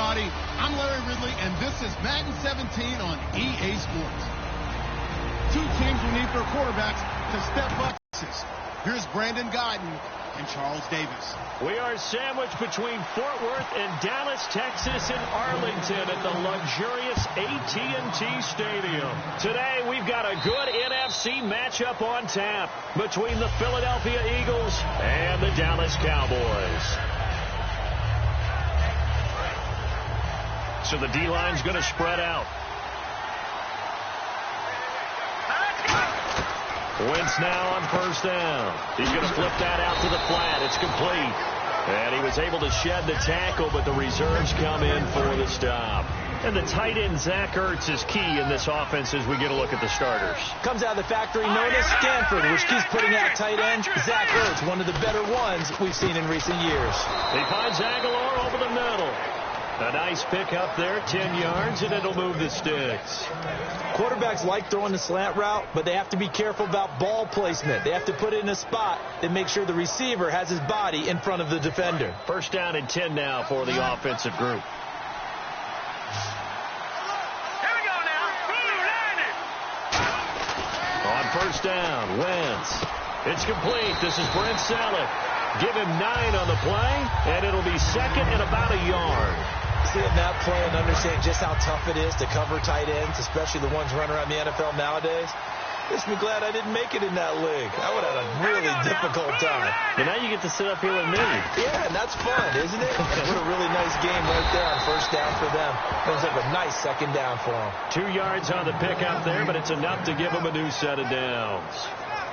everybody. I'm Larry Ridley, and this is Madden 17 on EA Sports. Two teams will need their quarterbacks to step up. Here's Brandon Guyton and Charles Davis. We are sandwiched between Fort Worth and Dallas, Texas, and Arlington at the luxurious AT&T Stadium. Today, we've got a good NFC matchup on tap between the Philadelphia Eagles and the Dallas Cowboys. So the D-line's going to spread out. Wentz now on first down. He's going to flip that out to the flat. It's complete. And he was able to shed the tackle, but the reserves come in for the stop. And the tight end, Zach Ertz, is key in this offense as we get a look at the starters. Comes out of the factory known as Stanford, which keeps putting out tight ends. Zach Ertz, one of the better ones we've seen in recent years. He finds Aguilar over the middle. A nice pick up there, 10 yards, and it'll move the sticks. Quarterbacks like throwing the slant route, but they have to be careful about ball placement. They have to put it in a spot that makes sure the receiver has his body in front of the defender. First down and 10 now for the offensive group. Here we go now. On first down, Wentz. It's complete. This is Brent Selleck. Give him 9 on the play, and it'll be second and about a yard. Seeing that play and understanding just how tough it is to cover tight ends, especially the ones running around the NFL nowadays, makes me glad I didn't make it in that league. I would have had a really difficult time. But now you get to sit up here with me. Yeah, and that's fun, isn't it? What a really nice game right there on first down for them. Looks like a nice second down for them. 2 yards on the pickup there, but it's enough to give them a new set of downs.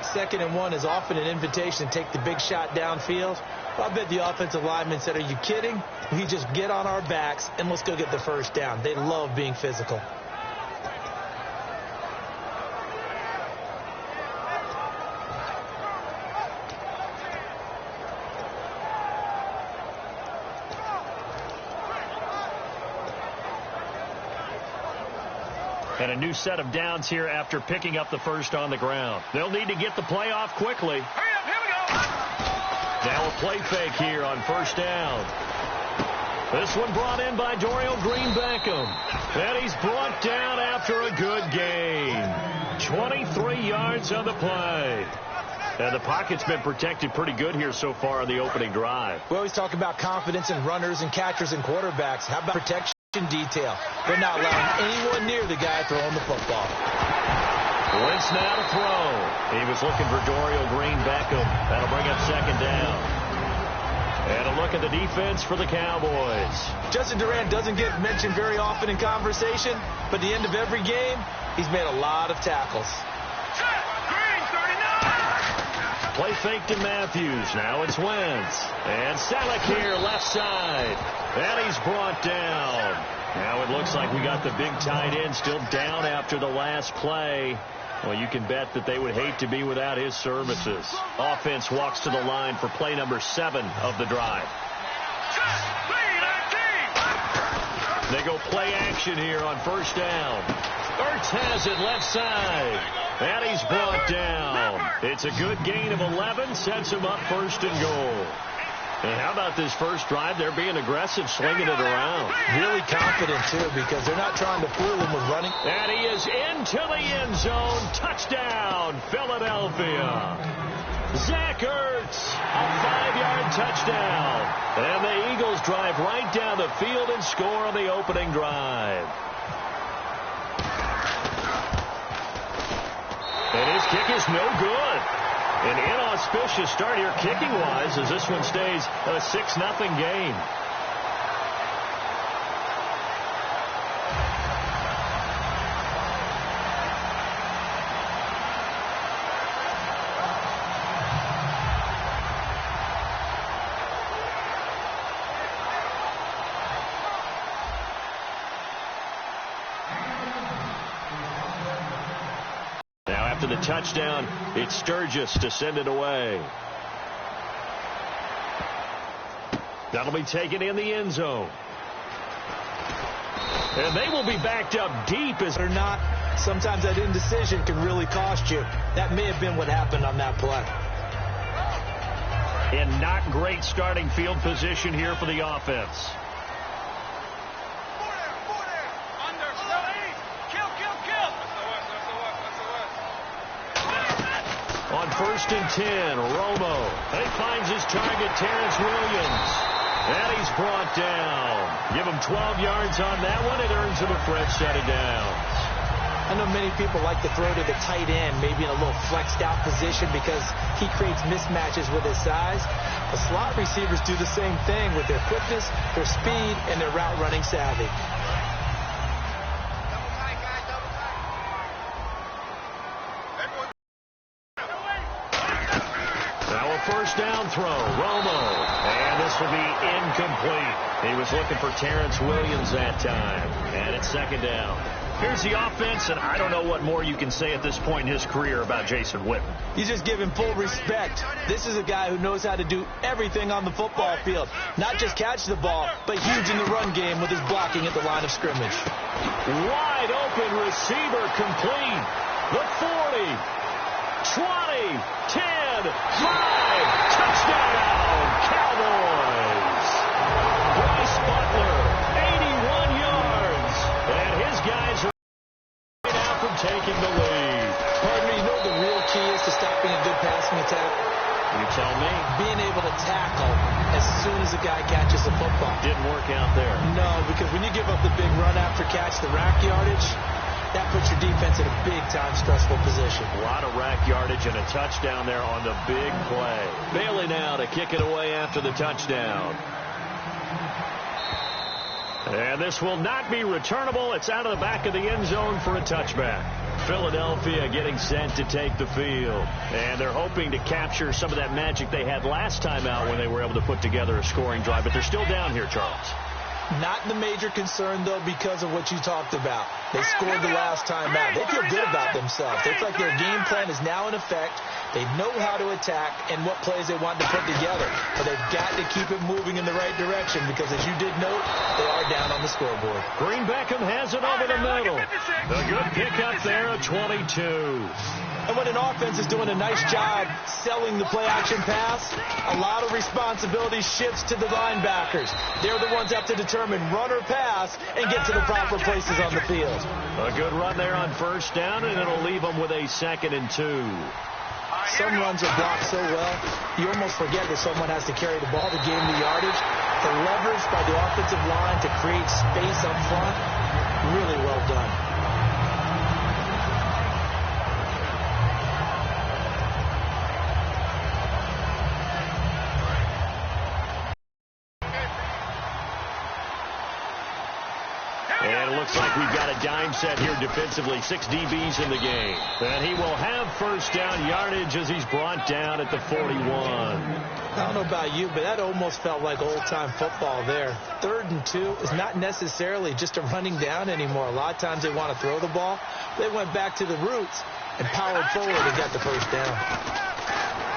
Second and 1 is often an invitation to take the big shot downfield. I bet the offensive lineman said, are you kidding? We just get on our backs and let's go get the first down. They love being physical. And a new set of downs here after picking up the first on the ground. They'll need to get the play off quickly. Hurry up, here we go. Now a play fake here on first down. This one brought in by Dorial Green-Beckham. And he's brought down after a good gain. 23 yards on the play. And the pocket's been protected pretty good here so far on the opening drive. We always talk about confidence in runners and catchers and quarterbacks. How about protection? Detail. They're not allowing anyone near the guy throwing the football. Wentz now to throw. He was looking for Dorial Green-Beckham. That'll bring up second down. And a look at the defense for the Cowboys. Justin Durant doesn't get mentioned very often in conversation, but at the end of every game, he's made a lot of tackles. Green, 39. Play fake to Matthews. Now it's Wentz. And Selleck here, left side. And he's brought down. Now it looks like we got the big tight end still down after the last play. Well, you can bet that they would hate to be without his services. Offense walks to the line for play number 7 of the drive. They go play action here on first down. Ertz has it left side. And he's brought down. It's a good gain of 11. Sets him up first and goal. And how about this first drive? They're being aggressive, slinging it around. Really confident, too, because they're not trying to fool him with running. And he is into the end zone. Touchdown, Philadelphia. Zach Ertz, a 5-yard touchdown. And the Eagles drive right down the field and score on the opening drive. And his kick is no good. An inauspicious start here kicking-wise as this one stays a 6-0 game. After the touchdown, it's Sturgis to send it away. That'll be taken in the end zone. And they will be backed up deep as they're not. Sometimes that indecision can really cost you. That may have been what happened on that play. And not great starting field position here for the offense. first and 10. Romo. And he finds his target, Terrence Williams. And he's brought down. Give him 12 yards on that one. It earns him a fresh set of downs. I know many people like to throw to the tight end, maybe in a little flexed out position because he creates mismatches with his size. The slot receivers do the same thing with their quickness, their speed, and their route running savvy. Now a first down throw. Romo. And this will be incomplete. He was looking for Terrence Williams that time. And it's second down. Here's the offense, and I don't know what more you can say at this point in his career about Jason Witten. You just give him full respect. This is a guy who knows how to do everything on the football field. Not just catch the ball, but huge in the run game with his blocking at the line of scrimmage. Wide open receiver complete. The 40, 20, 10, 5. Touchdown, Cowboys. Bryce Butler, 81 yards. And his guys are right out from taking the lead. Partner, you know the real key is to stopping a good passing attack? You tell me. Being able to tackle as soon as a guy catches the football. Didn't work out there. No, because when you give up the big run after catch, the rack yardage, that puts your defense in a big-time stressful position. A lot of rack yardage and a touchdown there on the big play. Bailey now to kick it away after the touchdown. And this will not be returnable. It's out of the back of the end zone for a touchback. Philadelphia getting set to take the field. And they're hoping to capture some of that magic they had last time out when they were able to put together a scoring drive. But they're still down here, Charles. Not the major concern, though, because of what you talked about. They scored the last time out. They feel good about themselves. They feel like their game plan is now in effect. They know how to attack and what plays they want to put together. But they've got to keep it moving in the right direction because, as you did note, they are down on the scoreboard. Green Beckham has it over the middle. A good pickup there at 22. And when an offense is doing a nice job selling the play-action pass, a lot of responsibility shifts to the linebackers. They're the ones that have to determine run or pass and get to the proper places on the field. A good run there on first down, and it'll leave them with a 2nd and 2. Some runs are blocked so well, you almost forget that someone has to carry the ball to gain the yardage. The leverage by the offensive line to create space up front, really well done. And it looks like we've got a dime set here defensively. 6 DBs in the game. And he will have first down yardage as he's brought down at the 41. I don't know about you, but that almost felt like old-time football there. 3rd and 2 is not necessarily just a running down anymore. A lot of times they want to throw the ball. They went back to the roots and powered forward and got the first down.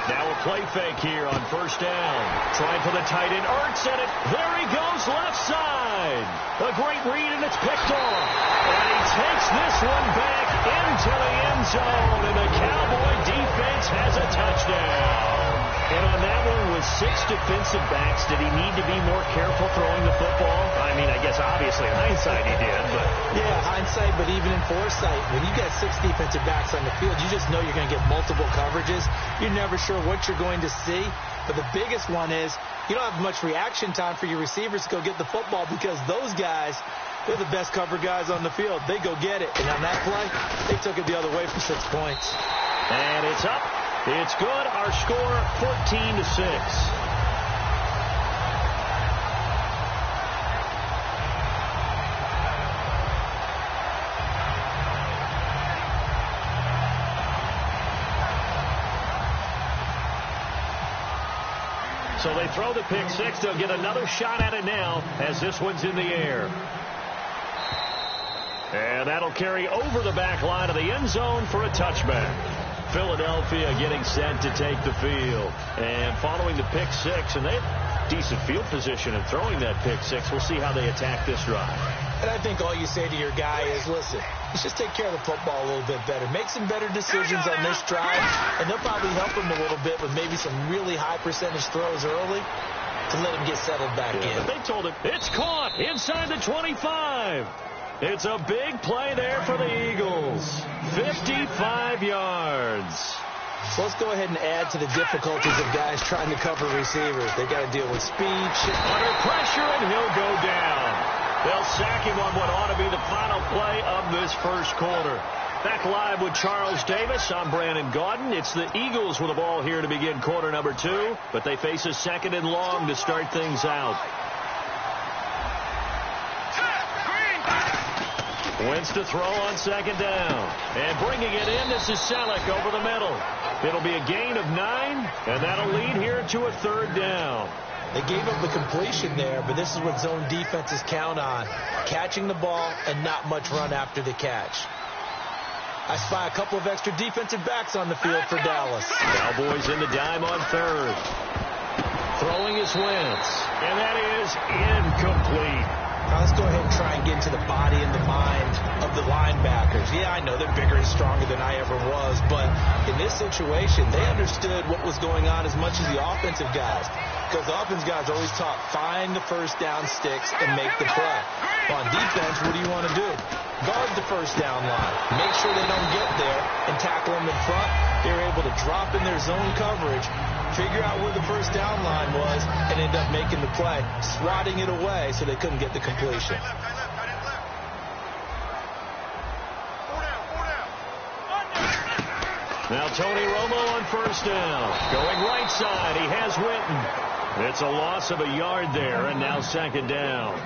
Now a play fake here on first down. Trying for the tight end. Ertz in it. There he goes, left side. A great read, and it's picked off. And he takes this one back into the end zone, and the Cowboy defense has a touchdown. And on that one, with 6 defensive backs, did he need to be more careful throwing the football? I mean, I guess obviously in hindsight he did, but... Yeah, hindsight, but even in foresight, when you got 6 defensive backs on the field, you just know you're going to get multiple coverages. You're never sure what you're going to see. But the biggest one is you don't have much reaction time for your receivers to go get the football because those guys, they're the best cover guys on the field. They go get it. And on that play, they took it the other way for 6 points. And it's up. It's good. Our score, 14-6. So they throw the pick 6. They'll get another shot at it now as this one's in the air. And that'll carry over the back line of the end zone for a touchback. Philadelphia getting set to take the field. And following the pick 6, and they have decent field position in throwing that pick 6. We'll see how they attack this drive. And I think all you say to your guy is, listen, let's just take care of the football a little bit better. Make some better decisions on this drive, and they'll probably help him a little bit with maybe some really high percentage throws early to let him get settled back in. But they told him, it's caught inside the 25. It's a big play there for the Eagles. 55 yards. So let's go ahead and add to the difficulties of guys trying to cover receivers. They got to deal with speed. Under pressure, and he'll go down. They'll sack him on what ought to be the final play of this first quarter. Back live with Charles Davis. I'm Brandon Gaudin. It's the Eagles with the ball here to begin quarter number 2, but they face a second and long to start things out. Wentz to throw on second down. And bringing it in, this is Selleck over the middle. It'll be a gain of 9, and that'll lead here to a third down. They gave up the completion there, but this is what zone defenses count on. Catching the ball and not much run after the catch. I spy a couple of extra defensive backs on the field for Dallas. Cowboys in the dime on third. Throwing is Wentz, and that is incomplete. Now let's go ahead and try and get into the body and the mind of the linebackers. Yeah, I know they're bigger and stronger than I ever was, but in this situation, they understood what was going on as much as the offensive guys. Because the offensive guys are always taught, find the first down sticks and make the play. On defense, what do you want to do? Guard the first down line. Make sure they don't get there and tackle them in front. They were able to drop in their zone coverage, figure out where the first down line was, and end up making the play, swatting it away so they couldn't get the completion. Now Tony Romo on first down. Going right side, he has Witten. It's a loss of a yard there, and now second down.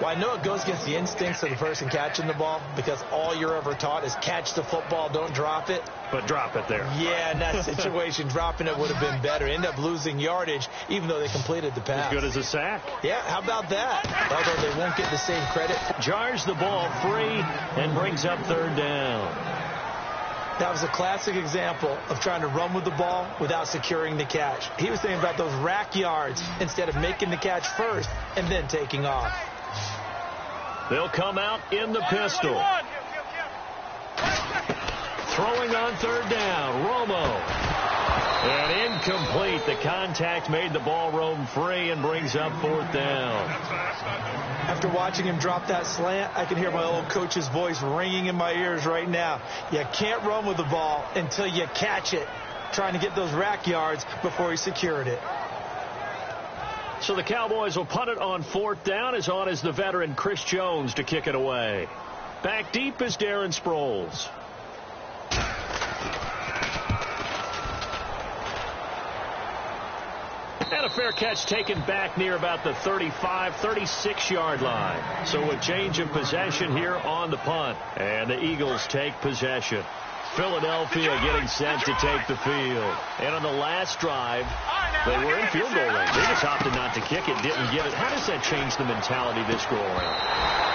Well, I know it goes against the instincts of the person catching the ball because all you're ever taught is catch the football, don't drop it. But drop it there. Yeah, in that situation, dropping it would have been better. End up losing yardage, even though they completed the pass. As good as a sack. Yeah, how about that? Although they won't get the same credit. Jars the ball free and brings up third down. That was a classic example of trying to run with the ball without securing the catch. He was thinking about those rack yards instead of making the catch first and then taking off. They'll come out in the pistol. Throwing on third down, Romo. And incomplete. The contact made the ball roam free and brings up fourth down. After watching him drop that slant, I can hear my old coach's voice ringing in my ears right now. You can't run with the ball until you catch it. Trying to get those rack yards before he secured it. So the Cowboys will punt it on fourth down. As on is the veteran Chris Jones to kick it away. Back deep is Darren Sproles. And a fair catch taken back near about the 35, 36-yard line. So a change of possession here on the punt. And the Eagles take possession. Philadelphia getting set to take the field. And on the last drive, they were in field goal range. They just opted not to kick it, didn't get it. How does that change the mentality this go around?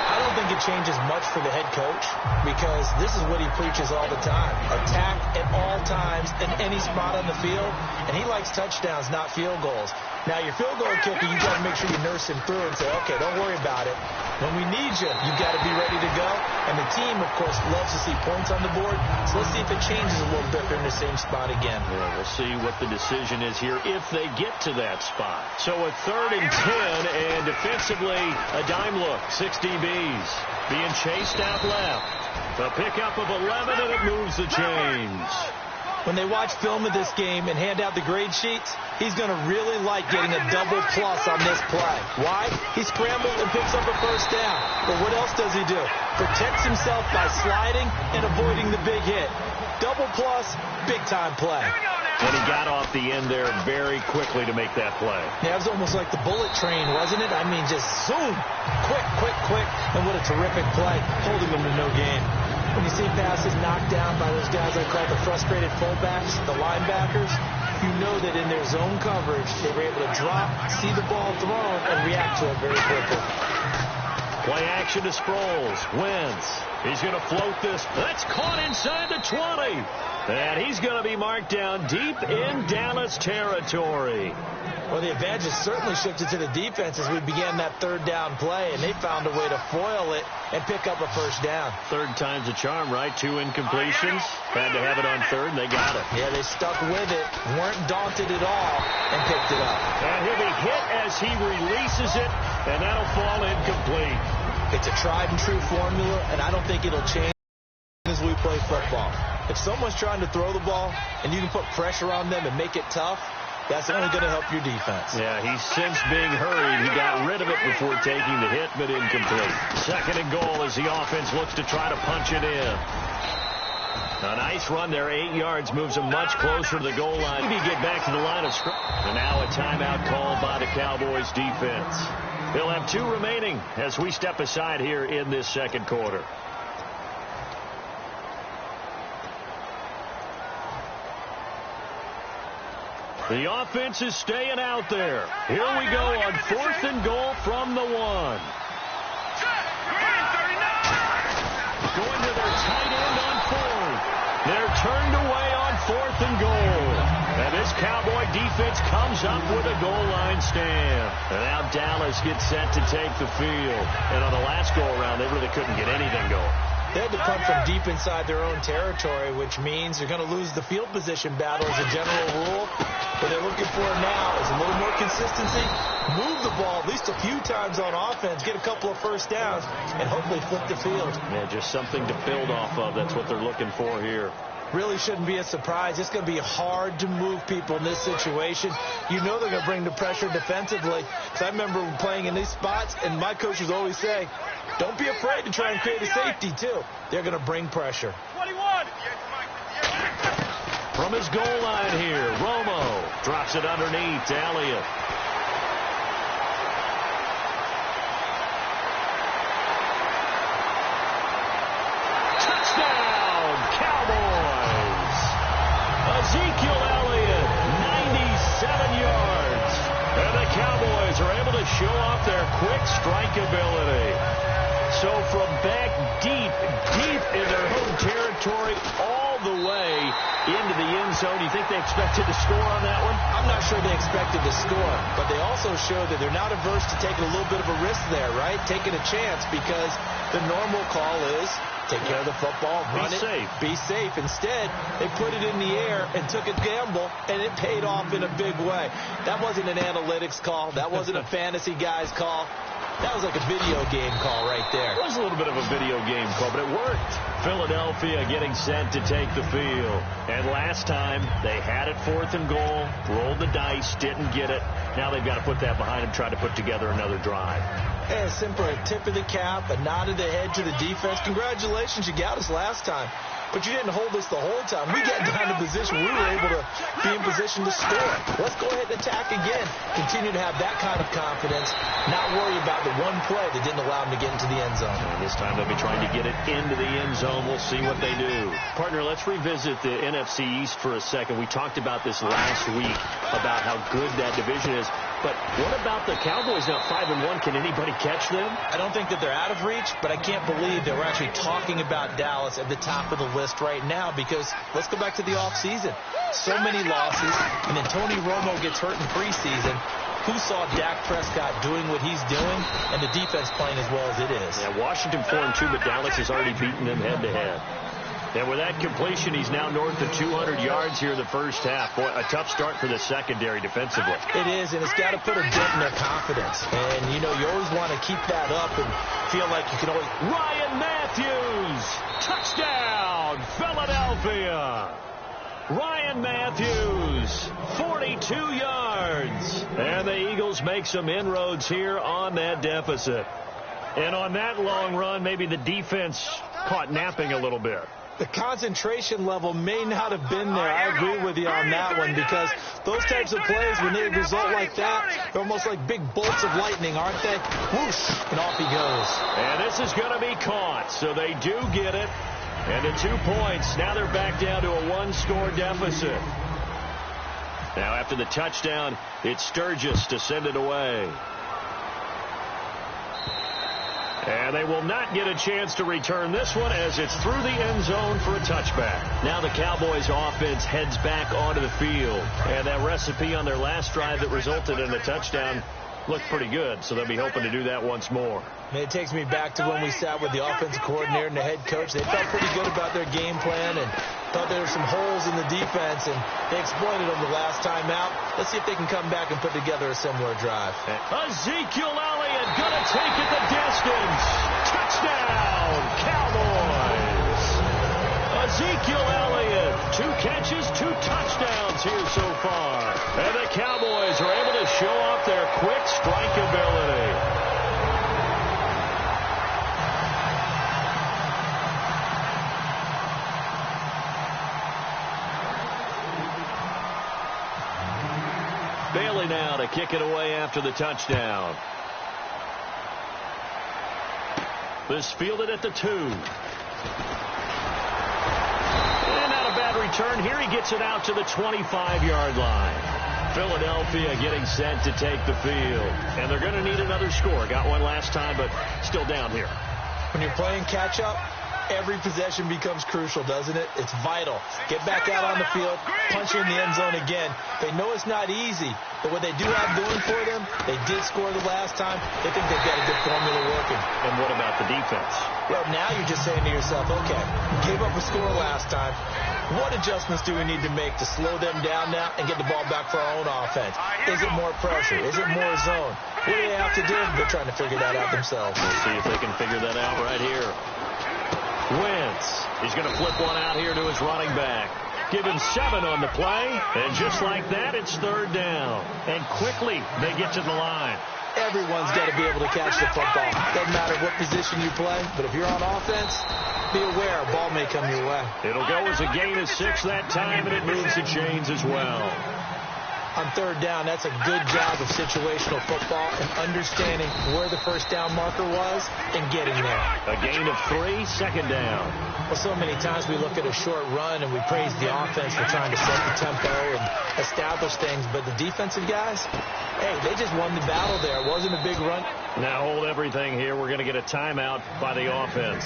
I don't think it changes much for the head coach because this is what he preaches all the time. Attack at all times in any spot on the field, and he likes touchdowns, not field goals. Now, your field goal kicker, you got to make sure you nurse him through and say, okay, don't worry about it. When we need you, you've got to be ready to go. And the team, of course, loves to see points on the board. So let's see if it changes a little bit. They're in the same spot again. Yeah, we'll see what the decision is here if they get to that spot. So a 3rd and 10, and defensively, a dime look. 6 DBs being chased out left. A pickup of 11, and it moves the chains. When they watch film of this game and hand out the grade sheets, he's going to really like getting a double plus on this play. Why? He scrambles and picks up a first down. But what else does he do? Protects himself by sliding and avoiding the big hit. Double plus, big-time play. And he got off the end there very quickly to make that play. Yeah, it was almost like the bullet train, wasn't it? I mean, just zoom. Quick, quick, quick. And what a terrific play, holding them to no gain. When you see passes knocked down by those guys I call the frustrated fullbacks, the linebackers, you know that in their zone coverage, they were able to drop, see the ball thrown, and react to it very quickly. Play action to Sproles. Wentz. He's going to float this. That's caught inside the 20. And he's going to be marked down deep in Dallas territory. Well, the advantage certainly shifted to the defense as we began that 3rd down play, and they found a way to foil it and pick up a first down. 3rd time's a charm, right? 2 incompletions. Had to have it on 3rd, and they got it. Yeah, they stuck with it, weren't daunted at all, and picked it up. And he'll be hit as he releases it, and that'll fall incomplete. It's a tried and true formula, and I don't think it'll change as we play football. If someone's trying to throw the ball and you can put pressure on them and make it tough, that's only going to help your defense. Yeah, he's since being hurried. He got rid of it before taking the hit, but incomplete. Second and goal as the offense looks to try to punch it in. A nice run there, 8 yards, moves him much closer to the goal line. Maybe get back to the line of scrimmage. And now a timeout called by the Cowboys defense. They'll have 2 remaining as we step aside here in this second quarter. The offense is staying out there. Here we go on 4th and goal from the 1. Going to their tight end on 4th. They're turned away on 4th and goal. And this Cowboy defense comes up with a goal line stand. And now Dallas gets set to take the field. And on the last go-around, they really couldn't get anything going. They had to punt from deep inside their own territory, which means they're going to lose the field position battle as a general rule. What they're looking for now is a little more consistency, move the ball at least a few times on offense, get a couple of first downs, and hopefully flip the field. Yeah, just something to build off of. That's what they're looking for here. Really shouldn't be a surprise. It's going to be hard to move people in this situation. You know they're going to bring the pressure defensively. So I remember playing in these spots, and my coaches always say, don't be afraid to try and create a safety, too. They're going to bring pressure. 21. From his goal line here, Romo drops it underneath to Elliott. Touchdown, Cowboys! Ezekiel Elliott, 97 yards. And the Cowboys are able to show off their quick strike ability. So from back deep in their home territory, all the way into the end zone. You think they expected to score on that one? I'm not sure they expected to score, but they also showed that they're not averse to taking a little bit of a risk there, right? Taking a chance, because the normal call is take care of the football, run it, be safe. Instead, they put it in the air and took a gamble, and it paid off in a big way. That wasn't an analytics call. That wasn't a fantasy guy's call. That was like a video game call right there. It was a little bit of a video game call, but it worked. Philadelphia getting set to take the field. And last time, they had it 4th and goal, rolled the dice, didn't get it. Now they've got to put that behind them, try to put together another drive. Hey, a simple tip of the cap, a nod of the head to the defense. Congratulations, you got us last time. But you didn't hold us the whole time. We got down to position. We were able to be in position to score. Let's go ahead and attack again. Continue to have that kind of confidence. Not worry about the one play that didn't allow them to get into the end zone. And this time they'll be trying to get it into the end zone. We'll see what they do. Partner, let's revisit the NFC East for a second. We talked about this last week, about how good that division is. But what about the Cowboys now 5-1? Can anybody catch them? I don't think that they're out of reach, but I can't believe that we're actually talking about Dallas at the top of the list right now, because let's go back to the offseason. So many losses, and then Tony Romo gets hurt in preseason. Who saw Dak Prescott doing what he's doing and the defense playing as well as it is? Yeah, Washington 4-2, but Dallas has already beaten them head-to-head. And with that completion, he's now north of 200 yards here in the first half. Boy, a tough start for the secondary defensively. It is, and it's got to put a dent in their confidence. And, you know, you always want to keep that up and feel like you can always... Ryan Matthews! Touchdown, Philadelphia! Ryan Matthews, 42 yards. And the Eagles make some inroads here on that deficit. And on that long run, maybe the defense caught napping a little bit. The concentration level may not have been there. I agree with you on that one, because those types of plays, when they result like that, they're almost like big bolts of lightning, aren't they? Whoosh, and off he goes. And this is going to be caught, so they do get it. And the 2 points, now they're back down to a 1-score deficit. Now after the touchdown, it's Sturgis to send it away. And they will not get a chance to return this one, as it's through the end zone for a touchback. Now the Cowboys offense heads back onto the field. And that recipe on their last drive that resulted in a touchdown looked pretty good, so they'll be hoping to do that once more. And it takes me back to when we sat with the offensive coordinator and the head coach. They felt pretty good about their game plan and thought there were some holes in the defense, and they exploited them the last time out. Let's see if they can come back and put together a similar drive. Ezekiel Elliott going to take it the distance. Touchdown, Cowboys! Ezekiel Elliott quick strike ability. Bailey now to kick it away after the touchdown. This fielded at the 2. And not a bad return here. He gets it out to the 25-yard line. Philadelphia getting set to take the field. And they're going to need another score. Got one last time, but still down here. When you're playing catch-up, every possession becomes crucial, doesn't it? It's vital. Get back out on the field, punch in the end zone again. They know it's not easy, but what they do have going for them, they did score the last time. They think they've got a good formula working. And what about the defense? Well, now you're just saying to yourself, okay, gave up a score last time. What adjustments do we need to make to slow them down now and get the ball back for our own offense? Is it more pressure? Is it more zone? What do they have to do? They're trying to figure that out themselves. We'll see if they can figure that out right here. Wentz. He's going to flip one out here to his running back. Give him 7 on the play. And just like that, it's 3rd down. And quickly, they get to the line. Everyone's got to be able to catch the football. Doesn't matter what position you play, but if you're on offense, be aware a ball may come your way. It'll go as a gain of 6 that time, and it moves the chains as well. On 3rd down, that's a good job of situational football and understanding where the first down marker was and getting there. A gain of 3, 2nd down. Well, so many times we look at a short run and we praise the offense for trying to set the tempo and establish things, but the defensive guys, hey, they just won the battle there. It wasn't a big run. Now hold everything here. We're going to get a timeout by the offense.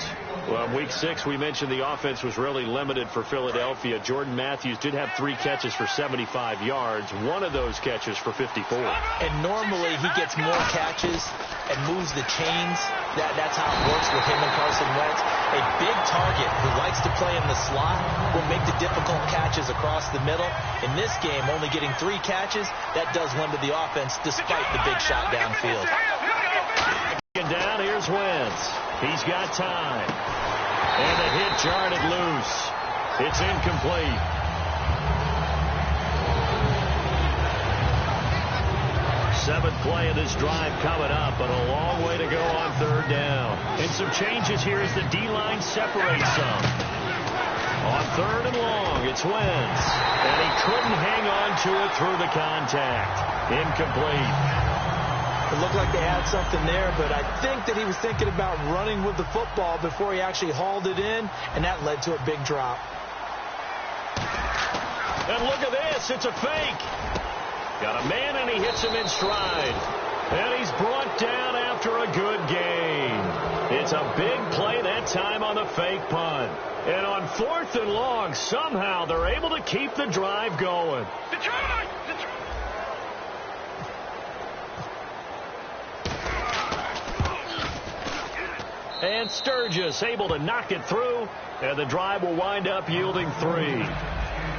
Well, in week 6, we mentioned the offense was really limited for Philadelphia. Jordan Matthews did have 3 catches for 75 yards. One of those catches for 54. And normally he gets more catches and moves the chains. That's how it works with him and Carson Wentz. A big target who likes to play in the slot will make the difficult catches across the middle. In this game, only getting 3 catches, that does limit the offense despite the big shot downfield. And down, here's Wentz. He's got time. And the hit jarred it loose. It's incomplete. Seventh play of this drive coming up, but a long way to go on 3rd down. And some changes here as the D-line separates some. On 3rd and long, it's Wentz. And he couldn't hang on to it through the contact. Incomplete. It looked like they had something there, but I think that he was thinking about running with the football before he actually hauled it in, and that led to a big drop. And look at this. It's a fake. Got a man, and he hits him in stride. And he's brought down after a good gain. It's a big play that time on the fake punt. And on 4th and long, somehow they're able to keep the drive going. Detroit! And Sturgis able to knock it through, and the drive will wind up yielding 3.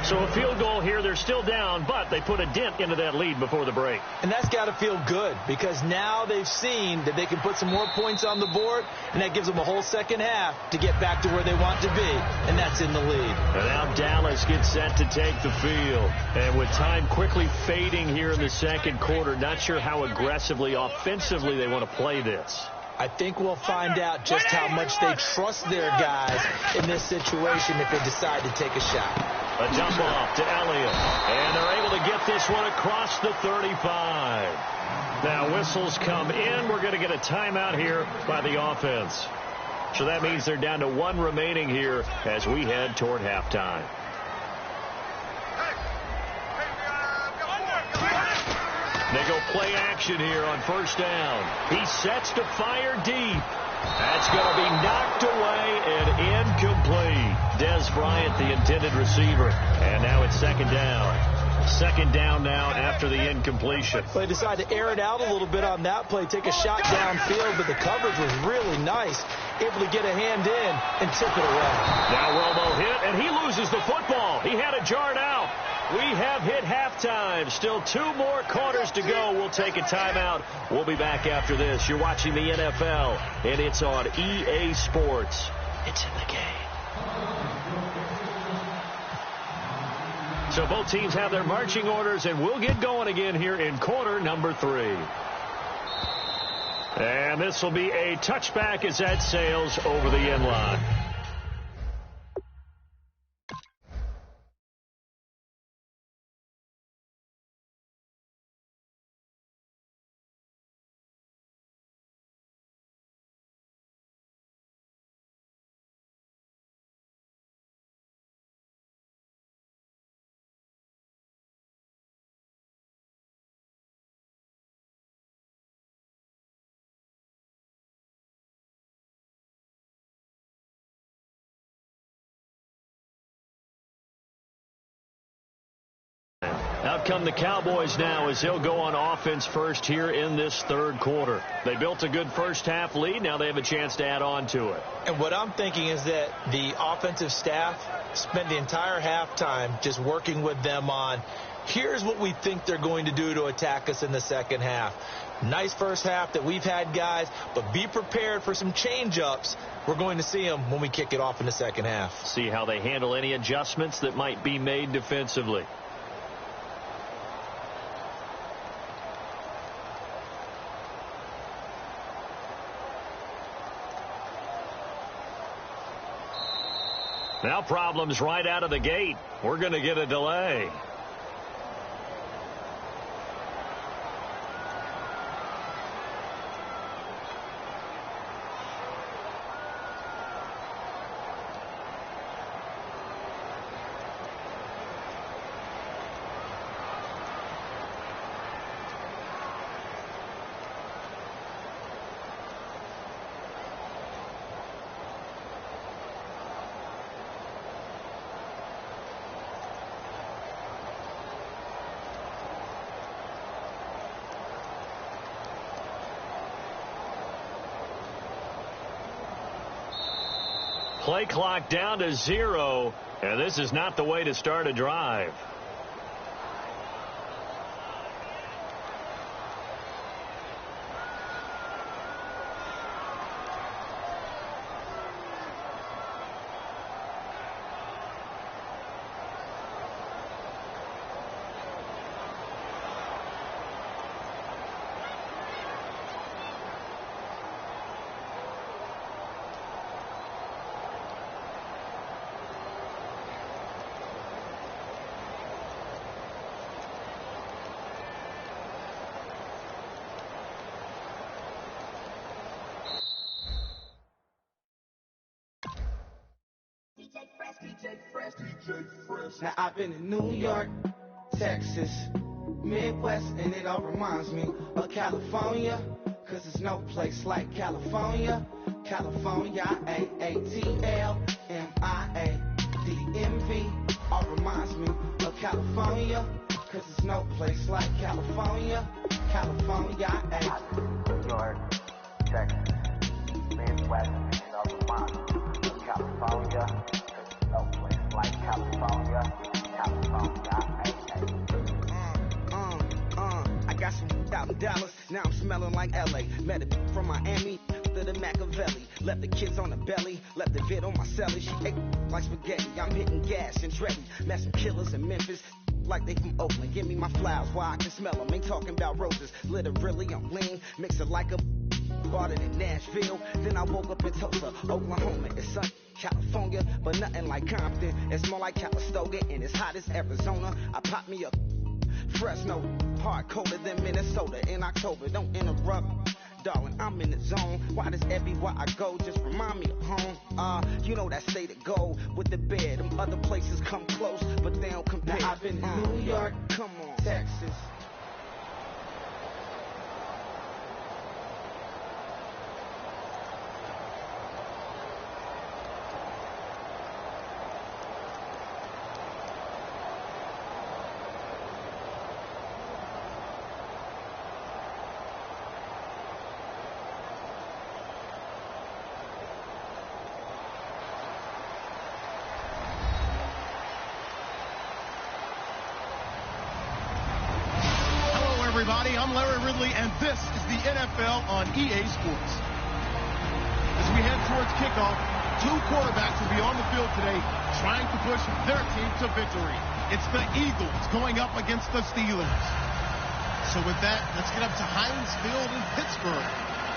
So a field goal here. They're still down, but they put a dent into that lead before the break. And that's got to feel good because now they've seen that they can put some more points on the board, and that gives them a whole second half to get back to where they want to be, and that's in the lead. And now Dallas gets set to take the field. And with time quickly fading here in the 2nd quarter, not sure how aggressively, offensively they want to play this. I think we'll find out just how much they trust their guys in this situation if they decide to take a shot. A jump off to Elliott. And they're able to get this one across the 35. Now whistles come in. We're going to get a timeout here by the offense. So that means they're down to 1 remaining here as we head toward halftime. They go play action here on 1st down. He sets to fire deep. That's going to be knocked away and incomplete. Des Bryant, the intended receiver. And now it's 2nd down. 2nd down now after the incompletion. They decided to air it out a little bit on that play, take a shot downfield, but the coverage was really nice. Able to get a hand in and tip it away. Now Romo hit, and he loses the football. He had it jarred out. We have hit halftime. Still 2 more quarters to go. We'll take a timeout. We'll be back after this. You're watching the NFL, and it's on EA Sports. It's in the game. So both teams have their marching orders, and we'll get going again here in quarter number 3. And this will be a touchback as that sails over the end line. Out come the Cowboys now as they'll go on offense first here in this third quarter. They built a good first half lead. Now they have a chance to add on to it. And what I'm thinking is that the offensive staff spent the entire halftime just working with them on, here's what we think they're going to do to attack us in the second half. Nice first half that we've had, guys, but be prepared for some change-ups. We're going to see them when we kick it off in the second half. See how they handle any adjustments that might be made defensively. Now problems right out of the gate. We're going to get a delay. Play clock down to 0, and this is not the way to start a drive. Now I've been in New York, Texas, Midwest, and it all reminds me of California, cause there's no place like California. California, A-A-T-L-M-I-A-D-M-V, all reminds me of California, cause there's no place like California. California, New York, Texas, Midwest, and it all reminds me of California, cause there's no place like California. I got some out in Dallas, now I'm smelling like LA. Met a from Miami, to the Machiavelli. Left the kids on the belly, left the vid on my celly. She ate like spaghetti, I'm hitting gas and Trevi. Met some killers in Memphis, like they from Oakland. Give me my flowers while I can smell them. Ain't talking about roses, literally I'm lean. Mix it like a bought it in Nashville. Then I woke up in Tulsa, Oklahoma. It's sunny, California, but nothing like Compton. It's more like Calistoga, and it's hot as Arizona. I pop me up Fresno, hard colder than Minnesota in October. Don't interrupt, darling, I'm in the zone. Why does everywhere I go just remind me of home? You know that state of gold with the bed. Them other places come close, but they don't compare. Now I've been in New York, come on, Texas. Everybody, I'm Larry Ridley, and this is the NFL on EA Sports. As we head towards kickoff, two quarterbacks will be on the field today trying to push their team to victory. It's the Eagles going up against the Steelers. So with that, let's get up to Heinz Field in Pittsburgh.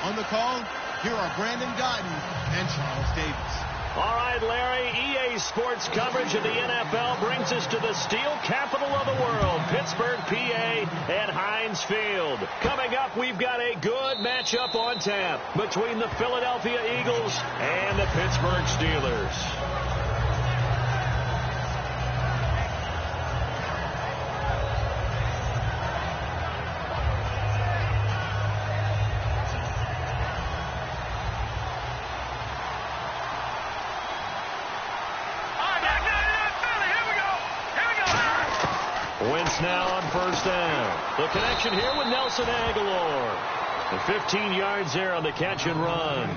On the call, here are Brandon Gaudin and Charles Davis. All right, Larry, EA Sports coverage of the NFL brings us to the steel capital of the world, Pittsburgh, PA, at Heinz Field. Coming up, we've got a good matchup on tap between the Philadelphia Eagles and the Pittsburgh Steelers. Wentz now on first down. The connection here with Nelson Aguilar. And 15 yards there on the catch and run.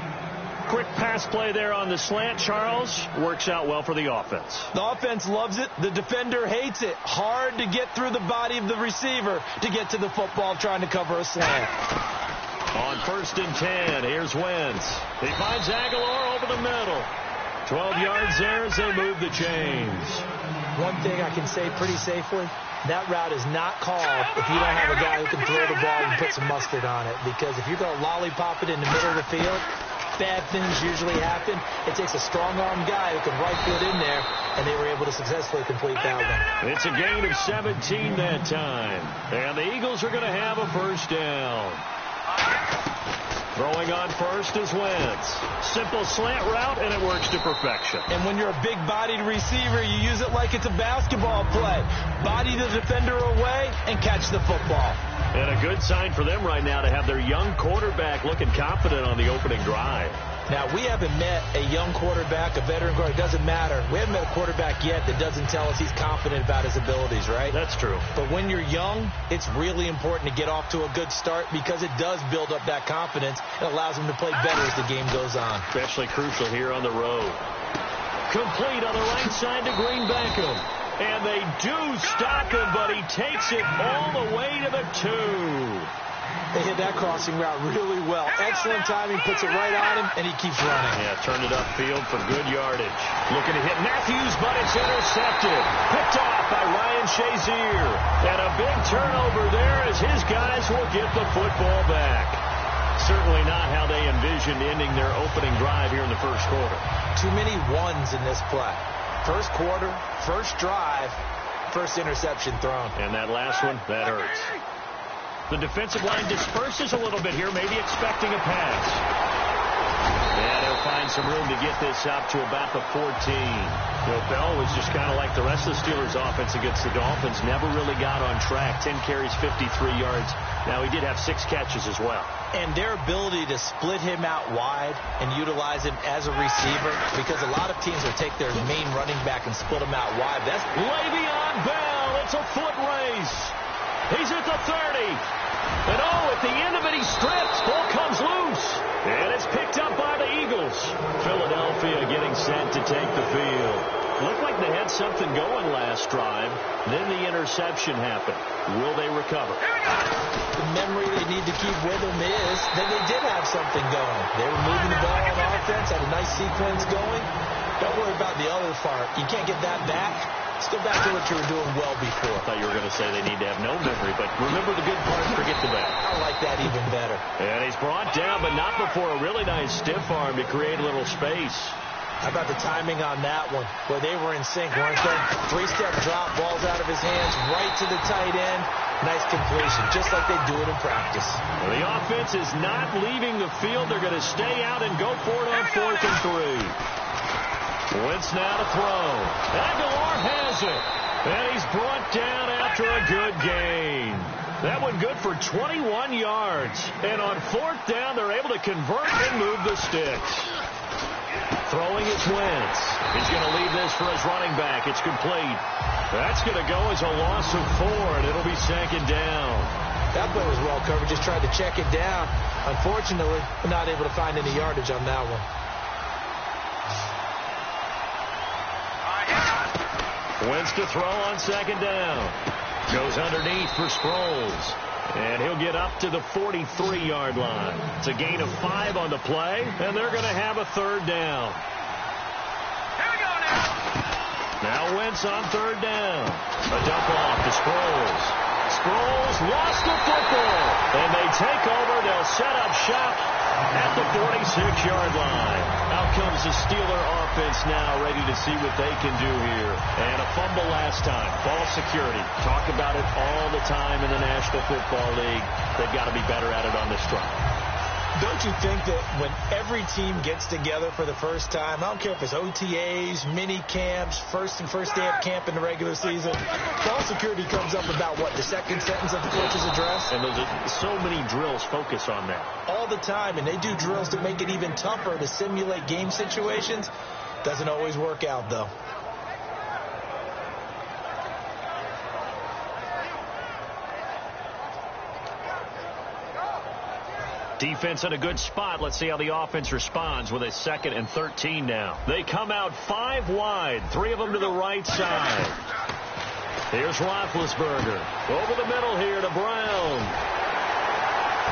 Quick pass play there on the slant, Charles. Works out well for the offense. The offense loves it. The defender hates it. Hard to get through the body of the receiver to get to the football trying to cover a slant. On first and 10, here's Wentz. He finds Aguilar over the middle. 12 yards there as they move the chains. One thing I can say pretty safely, that route is not called if you don't have a guy who can throw the ball and put some mustard on it. Because if you're going to lollipop it in the middle of the field, bad things usually happen. It takes a strong-arm guy who can right foot in there, and they were able to successfully complete that one. It's a gain of 17 that time. And the Eagles are going to have a first down. Throwing on first is Wentz. Simple slant route, and it works to perfection. And when you're a big-bodied receiver, you use it like it's a basketball play. Body the defender away and catch the football. And a good sign for them right now to have their young quarterback looking confident on the opening drive. Now, we haven't met a young quarterback, a veteran quarterback. It doesn't matter. We haven't met a quarterback yet that doesn't tell us he's confident about his abilities, right? That's true. But when you're young, it's really important to get off to a good start because it does build up that confidence. It allows him to play better as the game goes on. Especially crucial here on the road. Complete on the right side to Green Beckham. And they do stop him, but he takes it all the way to the 2. They hit that crossing route really well. Excellent timing, puts it right on him, and he keeps running. Yeah, turned it upfield for good yardage. Looking to hit Matthews, but it's intercepted. Picked off by Ryan Shazier. And a big turnover there as his guys will get the football back. Certainly not how they envisioned ending their opening drive here in the first quarter. Too many ones in this play. First quarter, first drive, first interception thrown. And that last one, that hurts. The defensive line disperses a little bit here, maybe expecting a pass. And he'll find some room to get this up to about the 14. Bell was just kind of like the rest of the Steelers' offense against the Dolphins. Never really got on track. 10 carries, 53 yards. Now, he did have 6 catches as well. And their ability to split him out wide and utilize him as a receiver, because a lot of teams will take their main running back and split him out wide. That's Le'Veon Bell. It's a foot race. He's at the 30. And at the end of it, he strips. Ball comes loose. And it's picked up by the Eagles. Philadelphia getting set to take the field. Looked like they had something going last drive. Then the interception happened. Will they recover? The memory they need to keep with them is that they did have something going. They were moving the ball on offense, had a nice sequence going. Don't worry about the other part. You can't get that back. Let's go back to what you were doing well before. I thought you were going to say they need to have no memory, but remember the good part, forget the bad. I like that even better. And he's brought down, but not before a really nice stiff arm to create a little space. How about the timing on that one, where they were in sync, weren't they? 3-step drop, balls out of his hands, right to the tight end. Nice completion, just like they do it in practice. Well, the offense is not leaving the field. They're going to stay out and go for it on 4th and 3. Wentz now to throw. Aguilar has it. And he's brought down after a good gain. That one good for 21 yards. And on 4th down, they're able to convert and move the sticks. Throwing is Wentz. He's going to leave this for his running back. It's complete. That's going to go as a loss of 4, and it'll be 2nd down. That play was well covered. Just tried to check it down. Unfortunately, not able to find any yardage on that one. Wentz to throw on 2nd down. Goes underneath for Sproles. And he'll get up to the 43-yard line. It's a gain of 5 on the play, and they're going to have a 3rd down. Here we go now. Now Wentz on third down. A dump off to Sproles. Sproles lost the football. And they take over. They'll set up shop at the 46-yard line. Out comes the Steeler offense now, ready to see what they can do here. And a fumble last time. Ball security. Talk about it all the time in the National Football League. They've got to be better at it on this drive. Don't you think that when every team gets together for the first time, I don't care if it's OTAs, mini camps, first day of camp in the regular season, ball security comes up about, what, the second sentence of the coach's address? And those are so many drills focus on that. All the time, and they do drills to make it even tougher to simulate game situations. Doesn't always work out, though. Defense in a good spot. Let's see how the offense responds with a 2nd and 13 now. They come out 5 wide, 3 of them to the right side. Here's Roethlisberger. Over the middle here to Brown.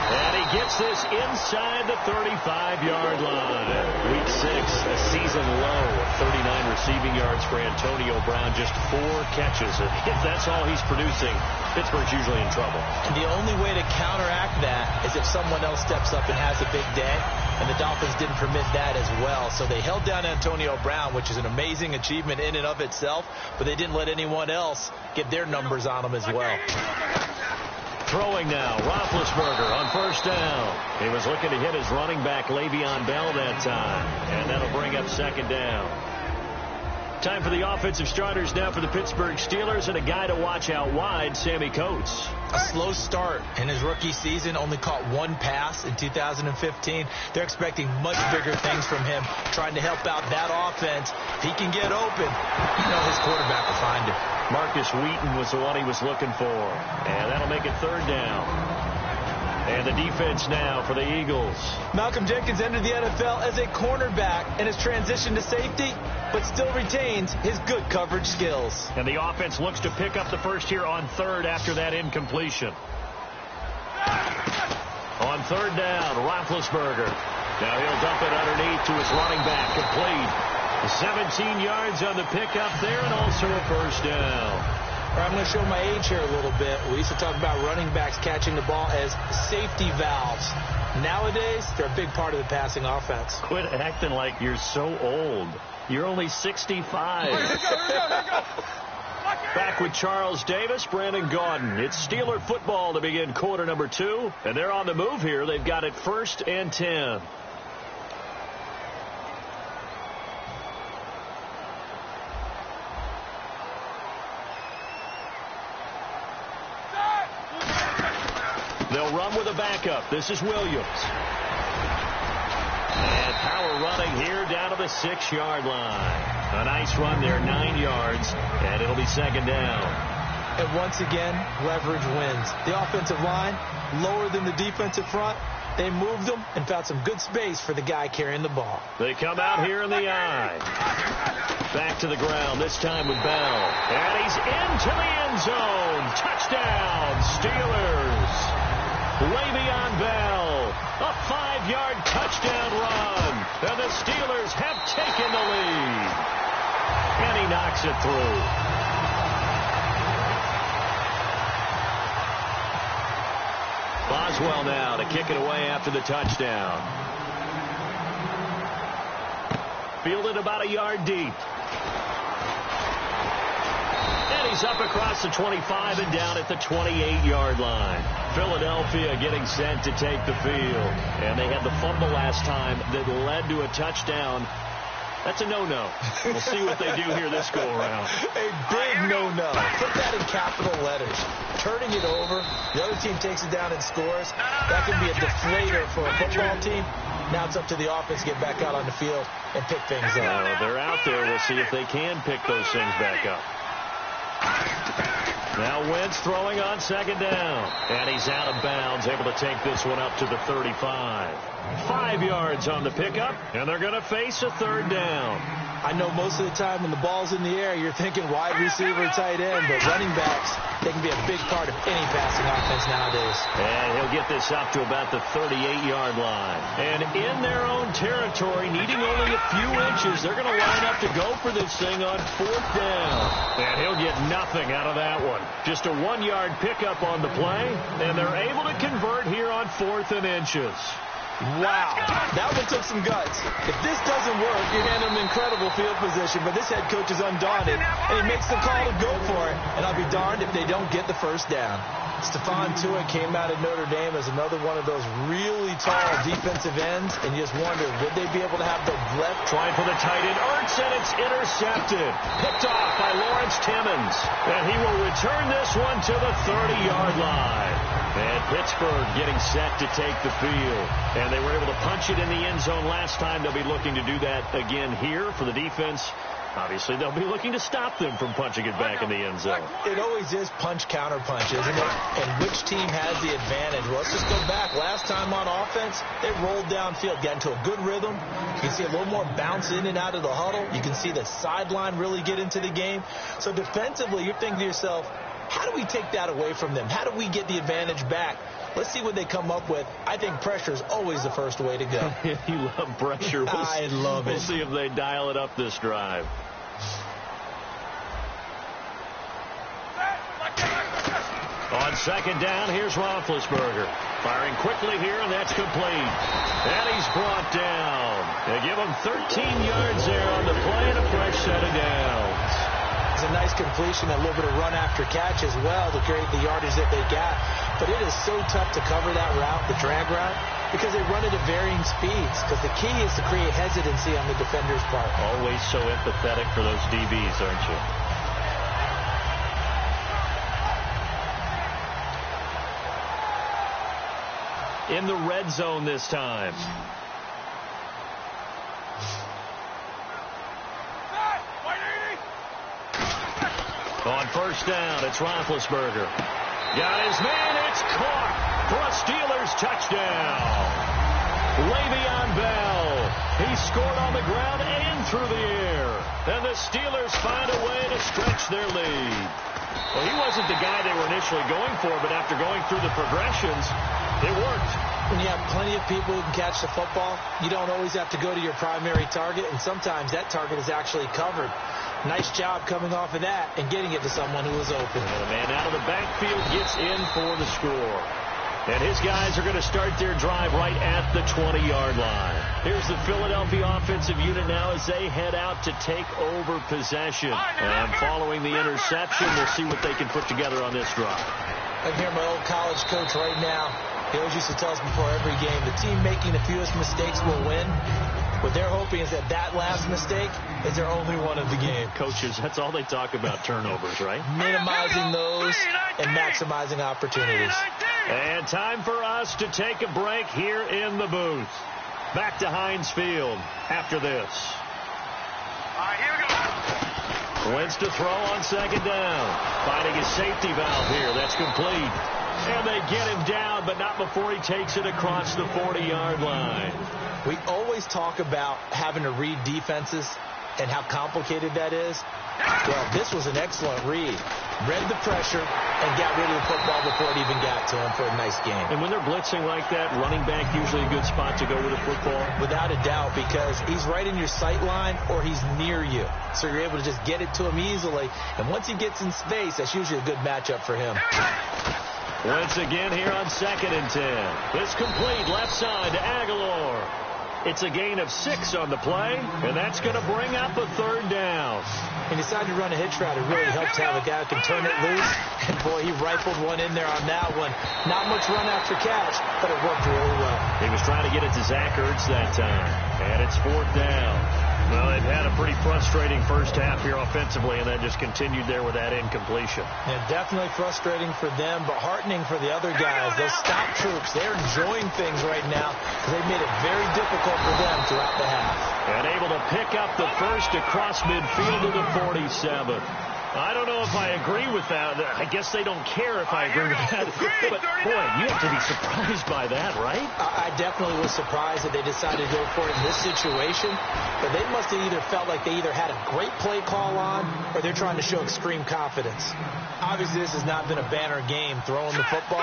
And he gets this inside the 35-yard line. Week 6, a season low of 39 receiving yards for Antonio Brown. Just 4 catches. And if that's all he's producing, Pittsburgh's usually in trouble. And the only way to counteract that is if someone else steps up and has a big day. And the Dolphins didn't permit that as well. So they held down Antonio Brown, which is an amazing achievement in and of itself. But they didn't let anyone else get their numbers on them as well. Throwing now, Roethlisberger on first down. He was looking to hit his running back, Le'Veon Bell, that time. And that'll bring up 2nd down. Time for the offensive starters now for the Pittsburgh Steelers, and a guy to watch out wide, Sammy Coates. A slow start in his rookie season, only caught 1 pass in 2015. They're expecting much bigger things from him, trying to help out that offense. If he can get open, his quarterback will find him. Marcus Wheaton was the one he was looking for, and that'll make it 3rd down. And the defense now for the Eagles. Malcolm Jenkins entered the NFL as a cornerback and has transitioned to safety, but still retains his good coverage skills. And the offense looks to pick up the first here on 3rd after that incompletion. On 3rd down, Roethlisberger. Now he'll dump it underneath to his running back, complete. 17 yards on the pickup there, and also a 1st down. I'm going to show my age here a little bit. We used to talk about running backs catching the ball as safety valves. Nowadays, they're a big part of the passing offense. Quit acting like you're so old. You're only 65. Here we go. Back with Charles Davis, Brandon Gaudin. It's Steeler football to begin quarter number 2. And they're on the move here. They've got it 1st and 10. They'll run with a backup. This is Williams. And power running here down to the 6-yard line. A nice run there, 9 yards, and it'll be 2nd down. And once again, leverage wins. The offensive line, lower than the defensive front. They moved them and found some good space for the guy carrying the ball. They come out here in the eye. Back to the ground, this time with Bell. And he's into the end zone. Touchdown, Steelers. Le'Veon Bell, a 5-yard touchdown run, and the Steelers have taken the lead. And he knocks it through. Boswell now to kick it away after the touchdown. Fielded about a yard deep. And he's up across the 25 and down at the 28-yard line. Philadelphia getting set to take the field. And they had the fumble last time that led to a touchdown. That's a no-no. We'll see what they do here this go-around. A big no-no. Put that in capital letters. Turning it over, the other team takes it down and scores. That can be a deflator for a football team. Now it's up to the offense to get back out on the field and pick things up. They're out there. We'll see if they can pick those things back up. Now Wentz throwing on 2nd down. And he's out of bounds, able to take this one up to the 35. 5 yards on the pickup, and they're going to face a 3rd down. I know most of the time when the ball's in the air, you're thinking wide receiver, tight end, but running backs, they can be a big part of any passing offense nowadays. And he'll get this up to about the 38-yard line. And in their own territory, needing only a few inches, they're going to line up to go for this thing on 4th down. And he'll get nothing out of that one. Just a 1-yard pickup on the play, and they're able to convert here on 4th and inches. Wow, that one took some guts. If this doesn't work, you're handing them incredible field position, but this head coach is undaunted, and he makes the call to go for it, and I'll be darned if they don't get the first down. Stephon Tuitt came out of Notre Dame as another one of those really tall defensive ends, and you just wonder, would they be able to have the breadth? Trying for the tight end, Ertz, and it's intercepted. Picked off by Lawrence Timmons, and he will return this one to the 30-yard line. And Pittsburgh getting set to take the field. And they were able to punch it in the end zone last time. They'll be looking to do that again here for the defense. Obviously, they'll be looking to stop them from punching it back in the end zone. It always is punch-counter punch, isn't it? And which team has the advantage? Well, let's just go back. Last time on offense, they rolled downfield, got into a good rhythm. You can see a little more bounce in and out of the huddle. You can see the sideline really get into the game. So defensively, you're thinking to yourself, how do we take that away from them? How do we get the advantage back? Let's see what they come up with. I think pressure is always the first way to go. You love pressure. I love it. We'll see if they dial it up this drive. On 2nd down, here's Roethlisberger. Firing quickly here, and that's complete. And he's brought down. They give him 13 yards there on the play and a fresh set of downs. It's a nice completion, a little bit of run after catch as well to create the yardage that they got. But it is so tough to cover that route, the drag route, because they run it at varying speeds. Because the key is to create hesitancy on the defender's part. Always so empathetic for those DBs, aren't you? In the red zone this time. On 1st down, it's Roethlisberger. Got his man, it's caught for a Steelers touchdown. Le'Veon Bell, he scored on the ground and through the air. And the Steelers find a way to stretch their lead. Well, he wasn't the guy they were initially going for, but after going through the progressions, it worked. When you have plenty of people who can catch the football, you don't always have to go to your primary target, and sometimes that target is actually covered. Nice job coming off of that and getting it to someone who was open. And a man out of the backfield gets in for the score. And his guys are going to start their drive right at the 20-yard line. Here's the Philadelphia offensive unit now as they head out to take over possession. And following the interception, we'll see what they can put together on this drive. I can hear my old college coach right now. He always used to tell us before every game, the team making the fewest mistakes will win. What they're hoping is that that last mistake is their only one of the game. Coaches, that's all they talk about, turnovers, right? Minimizing those and maximizing opportunities. And time for us to take a break here in the booth. Back to Heinz Field after this. All right, here we go. Wentz to throw on 2nd down. Finding his safety valve here. That's complete. And they get him down, but not before he takes it across the 40-yard line. We always talk about having to read defenses and how complicated that is. Well, this was an excellent read. Read the pressure and got rid of the football before it even got to him for a nice game. And when they're blitzing like that, running back usually a good spot to go with the football? Without a doubt, because he's right in your sight line or he's near you. So you're able to just get it to him easily. And once he gets in space, that's usually a good matchup for him. Once again here on 2nd and 10. It's complete left side to Aguilar. It's a gain of 6 on the play, and that's going to bring up a 3rd down. He decided to run a hitch route. It really helps to have a guy who can turn it loose. And, boy, he rifled one in there on that one. Not much run after catch, but it worked really well. He was trying to get it to Zach Ertz that time, and it's 4th down. Well, they've had a pretty frustrating first half here offensively, and then just continued there with that incompletion. Yeah, definitely frustrating for them, but heartening for the other guys. Those stop troops, they're enjoying things right now because they've made it very difficult for them throughout the half. And able to pick up the first across midfield to the 47. I don't know if I agree with that. I guess they don't care if I agree with that. But, boy, you have to be surprised by that, right? I definitely was surprised that they decided to go for it in this situation. But they must have either felt like they either had a great play call on or they're trying to show extreme confidence. Obviously, this has not been a banner game throwing the football.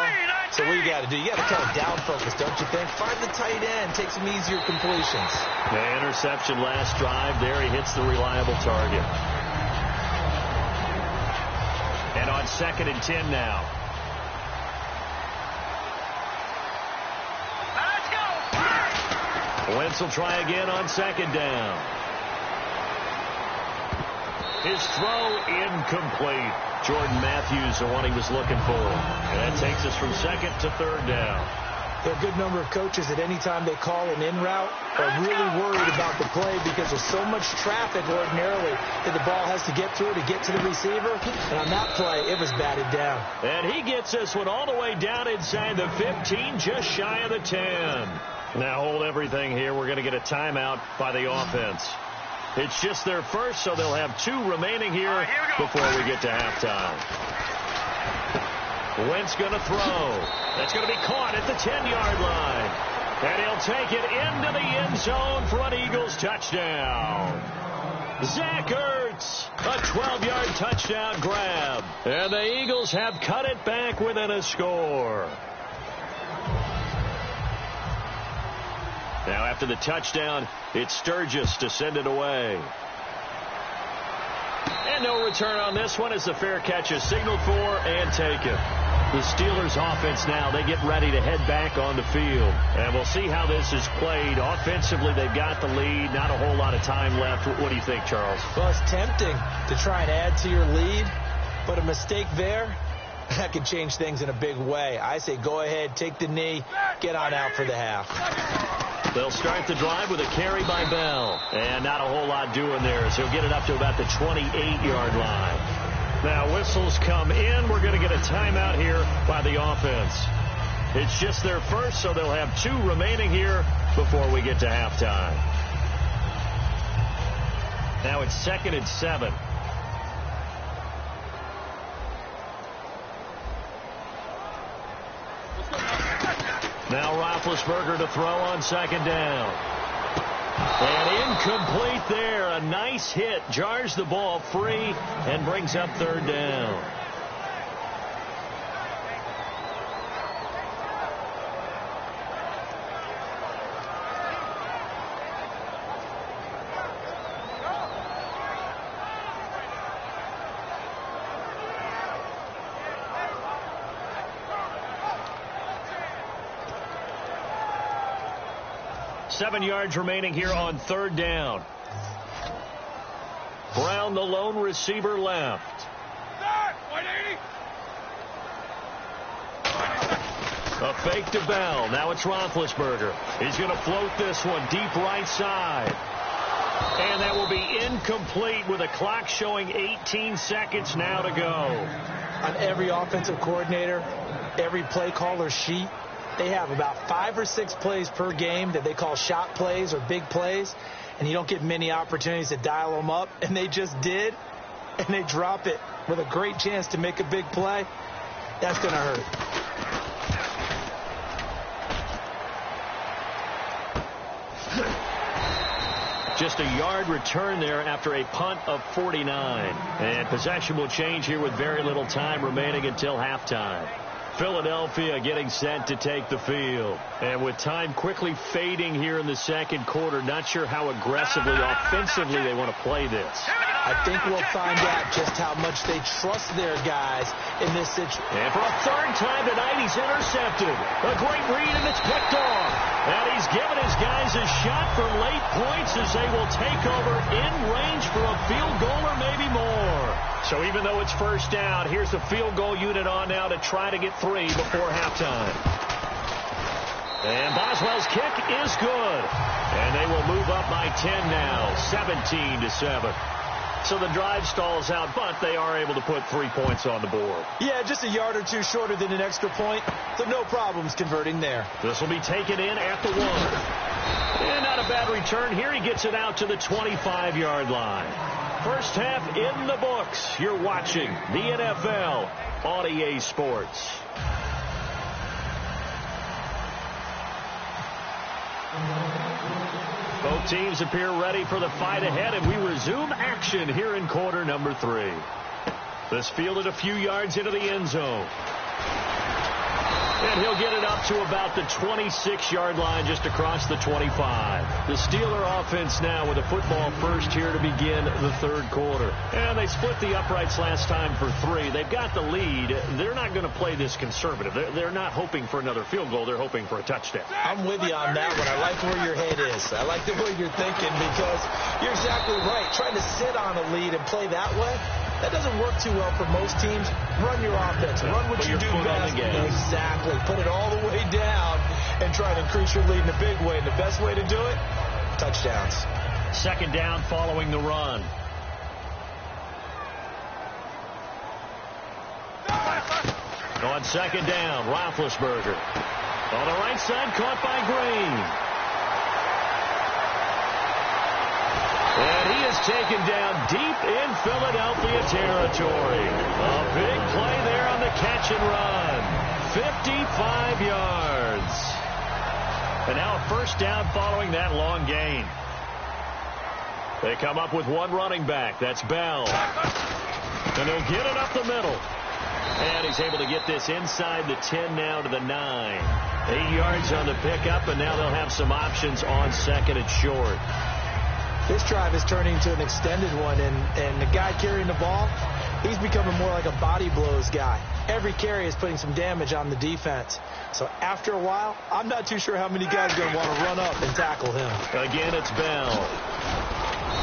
So what you got to do? You got to kind of down focus, don't you think? Find the tight end. Take some easier completions. The interception last drive there. He hits the reliable target. And on 2nd and 10 now. Let's go. Wentz will try again on 2nd down. His throw incomplete. Jordan Matthews, the one he was looking for. And that takes us from 2nd to 3rd down. There are a good number of coaches at any time they call an in route are really worried about the play because there's so much traffic ordinarily that the ball has to get through to get to the receiver. And on that play, it was batted down. And he gets this one all the way down inside the 15, just shy of the 10. Now hold everything here. We're going to get a timeout by the offense. It's just their first, so they'll have 2 remaining here before we get to halftime. Wentz going to throw. That's going to be caught at the 10-yard line. And he'll take it into the end zone for an Eagles touchdown. Zach Ertz, a 12-yard touchdown grab. And the Eagles have cut it back within a score. Now after the touchdown, it's Sturgis to send it away. And no return on this one as the fair catch is signaled for and taken. The Steelers offense now, they get ready to head back on the field. And we'll see how this is played. Offensively, they've got the lead. Not a whole lot of time left. What do you think, Charles? Well, it's tempting to try and add to your lead, but a mistake there, that could change things in a big way. I say go ahead, take the knee, get on out for the half. They'll start the drive with a carry by Bell. And not a whole lot doing there, so he'll get it up to about the 28-yard line. Now whistles come in. We're going to get a timeout here by the offense. It's just their first, so they'll have 2 remaining here before we get to halftime. Now it's 2nd and 7. Now Roethlisberger to throw on 2nd down. And incomplete there. A nice hit. Jars the ball free and brings up 3rd down. Seven yards remaining here on 3rd down. Brown, the lone receiver, left. A fake to Bell. Now it's Roethlisberger. He's going to float this one deep right side. And that will be incomplete with a clock showing 18 seconds now to go. On every offensive coordinator, every play caller sheet, they have about 5 or 6 plays per game that they call shot plays or big plays, and you don't get many opportunities to dial them up, and they just did, and they drop it with a great chance to make a big play. That's going to hurt. Just a yard return there after a punt of 49. And possession will change here with very little time remaining until halftime. Philadelphia getting set to take the field. And with time quickly fading here in the second quarter, not sure how aggressively, offensively they want to play this. I think we'll find out just how much they trust their guys in this situation. And for a 3rd time tonight, he's intercepted. A great read, and it's picked off. And he's given his guys a shot for late points as they will take over in range for a field goal or maybe more. So even though it's 1st down, here's the field goal unit on now to try to get 3 before halftime. And Boswell's kick is good. And they will move up by 10 now, 17-7. So the drive stalls out, but they are able to put 3 points on the board. Yeah, just a yard or 2 shorter than an extra point, so no problems converting there. This will be taken in at the 1. And not a bad return here. He gets it out to the 25-yard line. First half in the books. You're watching the NFL on EA Sports. Both teams appear ready for the fight ahead, and we resume action here in quarter number 3. This fielded a few yards into the end zone. And he'll get it up to about the 26-yard line, just across the 25. The Steeler offense now with a football first here to begin the third quarter. And they split the uprights last time for 3. They've got the lead. They're not going to play this conservative. They're not hoping for another field goal. They're hoping for a touchdown. I'm with you on that one. I like where your head is. I like the way you're thinking, because you're exactly right. Trying to sit on a lead and play that way, that doesn't work too well for most teams. Run your offense. Run what you do best. Exactly. Put it all the way down and try to increase your lead in a big way. And the best way to do it, touchdowns. Second down following the run. On second down, Roethlisberger. On the right side, caught by Green. And he is taken down deep in Philadelphia territory. A big play there on the catch and run. 55 yards. And now a first down following that long gain. They come up with one running back. That's Bell. And they'll get it up the middle. And he's able to get this inside the 10 now to the 9. 8 yards on the pickup, and now they'll have some options on second and short. This drive is turning to an extended one, and the guy carrying the ball, he's becoming more like a body blows guy. Every carry is putting some damage on the defense. So after a while, I'm not too sure how many guys are going to want to run up and tackle him. Again, it's Bell.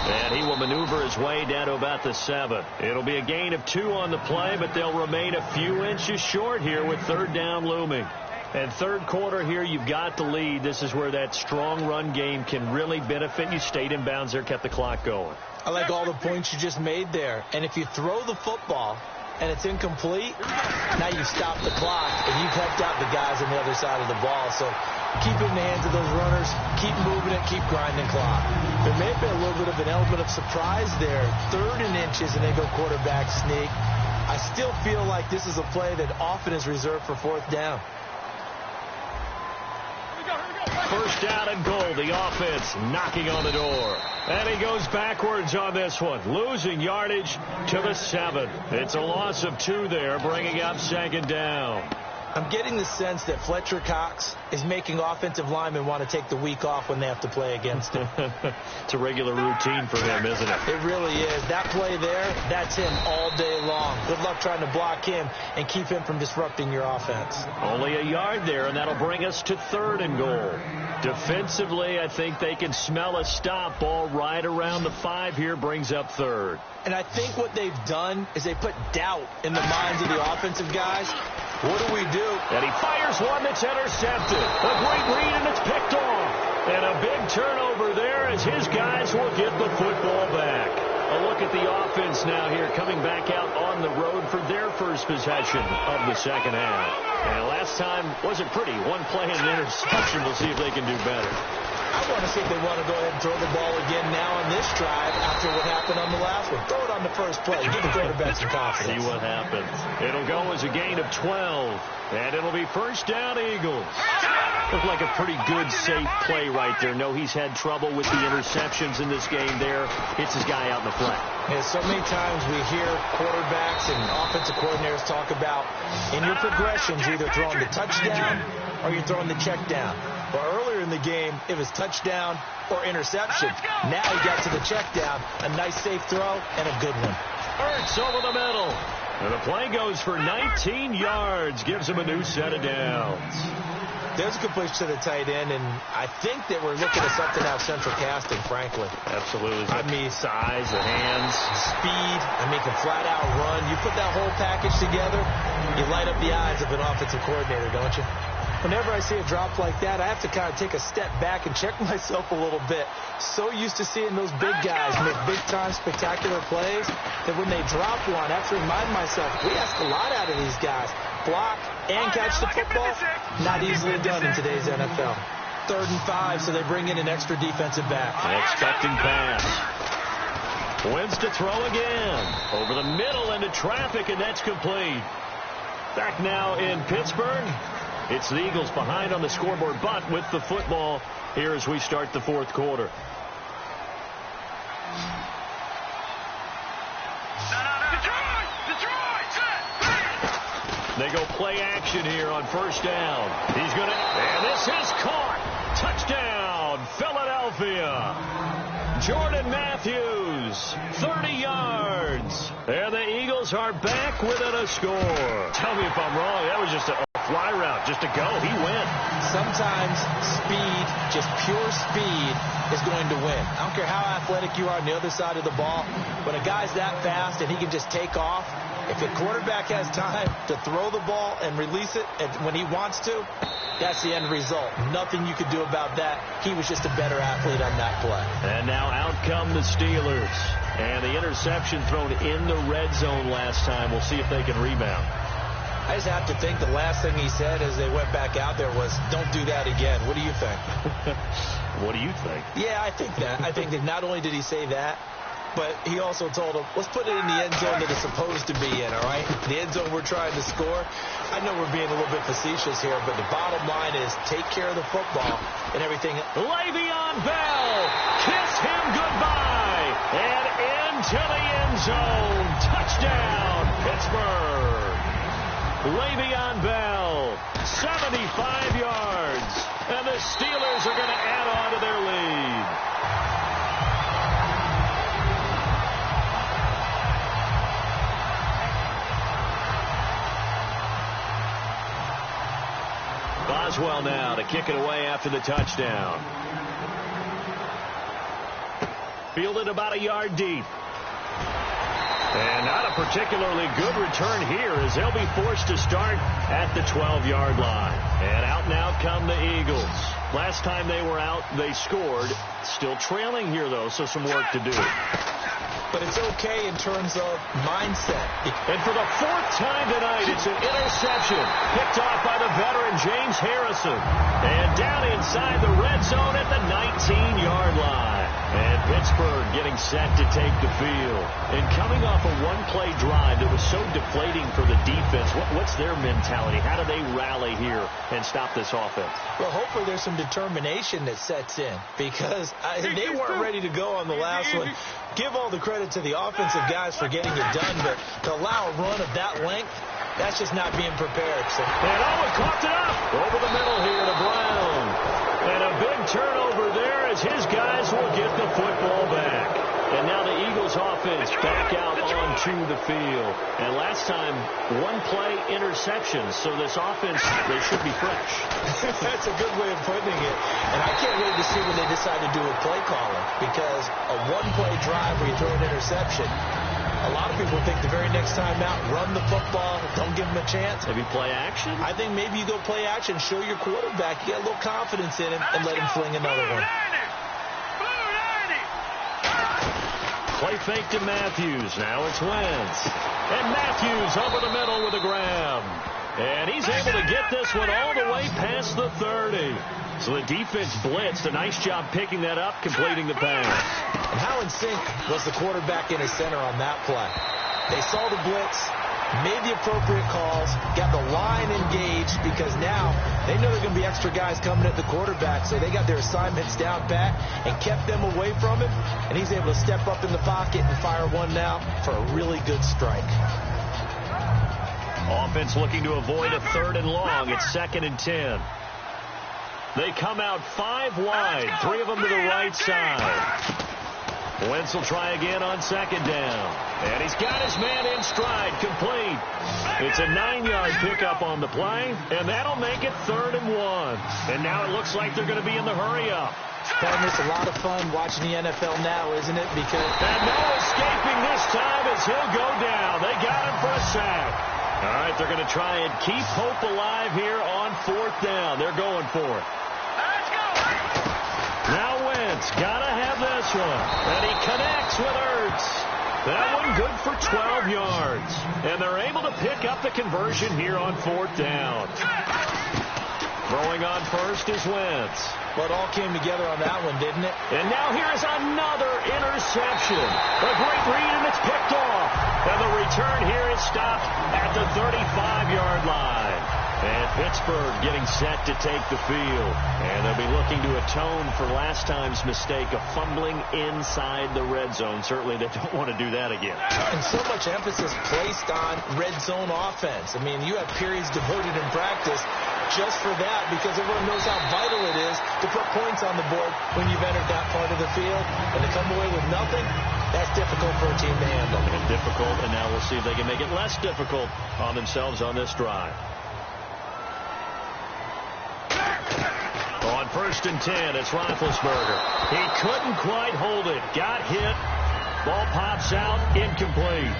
And he will maneuver his way down to about the 7. It'll be a gain of 2 on the play, but they'll remain a few inches short here with third down looming. And third quarter here, you've got the lead. This is where that strong run game can really benefit you. Stayed in bounds there, kept the clock going. I like all the points you just made there. And if you throw the football and it's incomplete, now you've stopped the clock and you've helped out the guys on the other side of the ball. So keep it in the hands of those runners. Keep moving it. Keep grinding clock. There may have been a little bit of an element of surprise there. 3rd and inches, and they go quarterback sneak. I still feel like this is a play that often is reserved for 4th down. First down and goal. The offense knocking on the door. And he goes backwards on this one. Losing yardage to the 7. It's a loss of 2 there, bringing up second down. I'm getting the sense that Fletcher Cox is making offensive linemen want to take the week off when they have to play against him. It's a regular routine for him, isn't it? It really is. That play there, that's him all day long. Good luck trying to block him and keep him from disrupting your offense. Only a yard there, and that'll bring us to 3rd and goal. Defensively, I think they can smell a stop. Ball right around the 5 here, brings up 3rd. And I think what they've done is they put doubt in the minds of the offensive guys. What do we do? And he fires one that's intercepted. A great read, and it's picked off. And a big turnover there as his guys will get the football back. A look at the offense now here, coming back out on the road for their first possession of the second half. And last time wasn't pretty. One play and an interception. We'll see if they can do better. I want to see if they want to go ahead and throw the ball again now on this drive after what happened on the last one. Throw it on the first play. Give the quarterback some confidence. See what happens. It'll go as a gain of 12. And it'll be first down, Eagles. Looked like a pretty good, safe play right there. No, he's had trouble with the interceptions in this game there. Hits his guy out in the flat. And so many times we hear quarterbacks and offensive coordinators talk about in your progressions, either throwing the touchdown or you're throwing the check down. But earlier in the game, it was touchdown or interception. Now he got to the check down. A nice safe throw and a good one. Ertz over the middle. And the play goes for 19 yards. Gives him a new set of downs. There's a completion to the tight end, and I think that we're looking at something out of central casting, frankly. Absolutely. I mean, size, the hands. Speed. I mean, can flat out run. You put that whole package together, you light up the eyes of an offensive coordinator, don't you? Whenever I see a drop like that, I have to kind of take a step back and check myself a little bit. So used to seeing those big guys make big-time spectacular plays that when they drop one, I have to remind myself, we ask a lot out of these guys. Block and catch the football, not easily done in today's NFL. 3rd and 5, so they bring in an extra defensive back. An expecting pass. Wentz to throw again. Over the middle into traffic, and that's complete. Back now in Pittsburgh. It's the Eagles behind on the scoreboard, but with the football here as we start the fourth quarter. They go play action here on first down. He's going to, and this is caught. Touchdown, Philadelphia. Jordan Matthews, 30 yards. And the Eagles are back within a score. Tell me if I'm wrong. That was just a fly route, just to go. He went. Sometimes speed, just pure speed, is going to win. I don't care how athletic you are on the other side of the ball. When a guy's that fast and he can just take off, if the quarterback has time to throw the ball and release it when he wants to, that's the end result. Nothing you could do about that. He was just a better athlete on that play. And now out come the Steelers. And the interception thrown in the red zone last time. We'll see if they can rebound. I just have to think the last thing he said as they went back out there was, don't do that again. What do you think? What do you think? Yeah, I think that. I think that not only did he say that, but he also told him, let's put it in the end zone that it's supposed to be in, all right? The end zone we're trying to score. I know we're being a little bit facetious here, but the bottom line is take care of the football and everything. Le'Veon Bell, kiss him goodbye, and into the end zone. Touchdown, Pittsburgh. Le'Veon Bell, 75 yards, and the Steelers are going to add on to their lead. Boswell now to kick it away after the touchdown. Fielded about a yard deep. And not a particularly good return here as they'll be forced to start at the 12-yard line. And out now come the Eagles. Last time they were out, they scored. Still trailing here, though, so some work to do. But it's okay in terms of mindset. And for the fourth time tonight, it's an interception. Picked off by the veteran James Harrison. And down inside the red zone at the 19-yard line. And Pittsburgh getting set to take the field. And coming off a one-play drive that was so deflating for the defense, what's their mentality? How do they rally here and stop this offense? Well, hopefully there's some determination that sets in because they weren't ready to go on the last one. Give all the credit to the offensive guys for getting it done, but to allow a run of that length, that's just not being prepared. So. And Owen coughed it up over the middle here to Brown. And a big turnover there as his guys will get the football back. And now the Eagles offense back out onto the field. And last time, one-play interceptions. So this offense, they should be fresh. That's a good way of putting it. And I can't wait to see when they decide to do a play calling. Because a one-play drive where you throw an interception, a lot of people think the very next time out, run the football, don't give them a chance. Maybe play action? I think maybe you go play action, show your quarterback, you get a little confidence in him, and let him fling another one. Play fake to Matthews. Now it's Wentz. And Matthews over the middle with a grab. And he's able to get this one all the way past the 30. So the defense blitzed. A nice job picking that up, completing the pass. And how in sync was the quarterback in his center on that play? They saw the blitz, made the appropriate calls, got the line engaged because now they know there are going to be extra guys coming at the quarterback, so they got their assignments down pat and kept them away from him, and he's able to step up in the pocket and fire one now for a really good strike. Offense looking to avoid a 3rd and long. It's 2nd and 10. They come out 5 wide, 3 of them to the right side. Wentz will try again on 2nd down. And he's got his man in stride, complete. It's a 9-yard pickup on the play, and that'll make it 3rd and 1. And now it looks like they're going to be in the hurry-up. It's a lot of fun watching the NFL now, isn't it? Because and no escaping this time as he'll go down. They got him for a sack. All right, they're going to try and keep hope alive here on 4th down. They're going for it. Now Wentz got to have this one. And he connects with Ertz. That one good for 12 yards. And they're able to pick up the conversion here on 4th down. Throwing on first is Wentz. Well, it all came together on that one, didn't it? And now here's another interception. A great read, and it's picked off. And the return here is stopped at the 35-yard line. And Pittsburgh getting set to take the field. And they'll be looking to atone for last time's mistake of fumbling inside the red zone. Certainly they don't want to do that again. And so much emphasis placed on red zone offense. I mean, you have periods devoted in practice just for that, because everyone knows how vital it is to put points on the board when you've entered that part of the field. And to come away with nothing, that's difficult for a team to handle. And difficult, and now we'll see if they can make it less difficult on themselves on this drive. On 1st and 10, it's Roethlisberger. He couldn't quite hold it. Got hit. Ball pops out. Incomplete.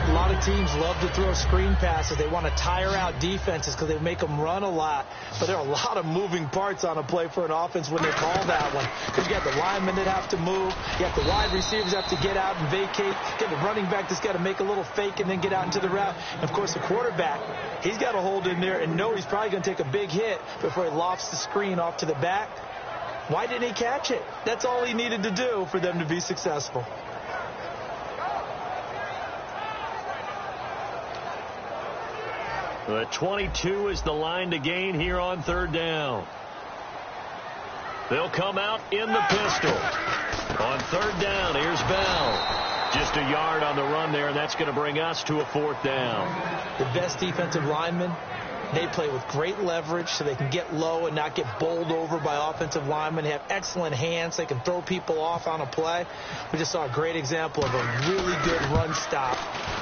A lot of teams love to throw screen passes. They want to tire out defenses because they make them run a lot. But there are a lot of moving parts on a play for an offense when they call that one. Because you got the linemen that have to move. You got the wide receivers that have to get out and vacate. You got the running back that's got to make a little fake and then get out into the route. And, of course, the quarterback, he's got to hold in there and know he's probably going to take a big hit before he lofts the screen off to the back. Why didn't he catch it? That's all he needed to do for them to be successful. The 22 is the line to gain here on 3rd down. They'll come out in the pistol. On 3rd down, here's Bell. Just a yard on the run there, and that's going to bring us to a 4th down. The best defensive linemen, they play with great leverage so they can get low and not get bowled over by offensive linemen. They have excellent hands. They can throw people off on a play. We just saw a great example of a really good run stop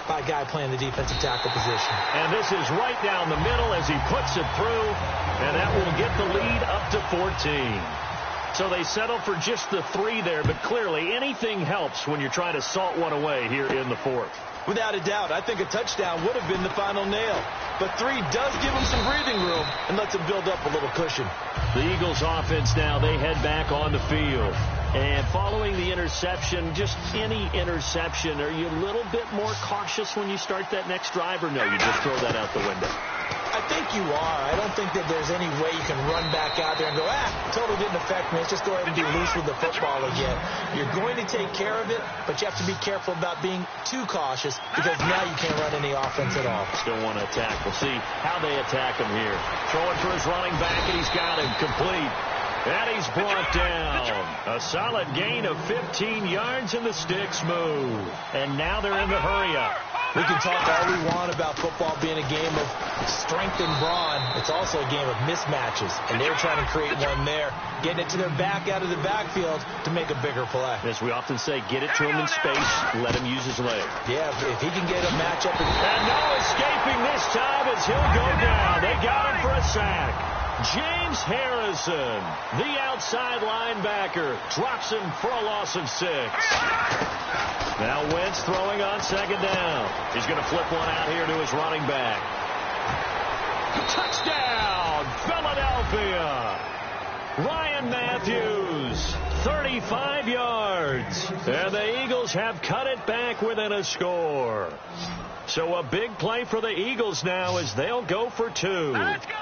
by a guy playing the defensive tackle position. And this is right down the middle as he puts it through, and that will get the lead up to 14. So they settle for just the 3 there, but clearly anything helps when you're trying to salt one away here in the 4th. Without a doubt, I think a touchdown would have been the final nail. But 3 does give them some breathing room and lets them build up a little cushion. The Eagles offense now, they head back on the field. And following the interception, just any interception, are you a little bit more cautious when you start that next drive, or no, you just throw that out the window? I think you are. I don't think that there's any way you can run back out there and go, totally didn't affect me. Let's just go ahead and be loose with the football again. You're going to take care of it, but you have to be careful about being too cautious because now you can't run any offense at all. Still want to attack. We'll see how they attack him here. Throwing for his running back, and he's got him complete. And he's brought down. A solid gain of 15 yards, and the sticks move. And now they're in the hurry-up. We can talk all we want about football being a game of strength and brawn. It's also a game of mismatches, and they're trying to create one there, getting it to their back out of the backfield to make a bigger play. As we often say, get it to him in space, let him use his leg. Yeah, if he can get a matchup. And no escaping this time as he'll go down. They got him for a sack. James Harrison, the outside linebacker, drops him for a loss of 6. Now Wentz throwing on 2nd down. He's going to flip one out here to his running back. Touchdown, Philadelphia. Ryan Matthews, 35 yards. And the Eagles have cut it back within a score. So a big play for the Eagles now as they'll go for 2. Let's go.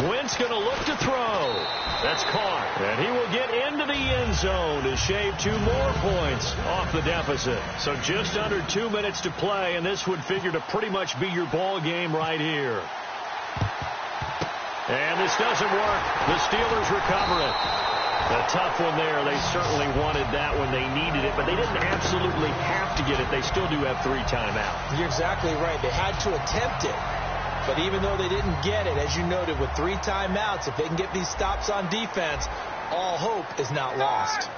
Wentz going to look to throw. That's caught. And he will get into the end zone to shave 2 more points off the deficit. So just under 2 minutes to play, and this would figure to pretty much be your ball game right here. And this doesn't work. The Steelers recover it. A tough one there. They certainly wanted that when they needed it, but they didn't absolutely have to get it. They still do have 3 timeouts. You're exactly right. They had to attempt it. But even though they didn't get it, as you noted, with 3 timeouts, if they can get these stops on defense, all hope is not lost.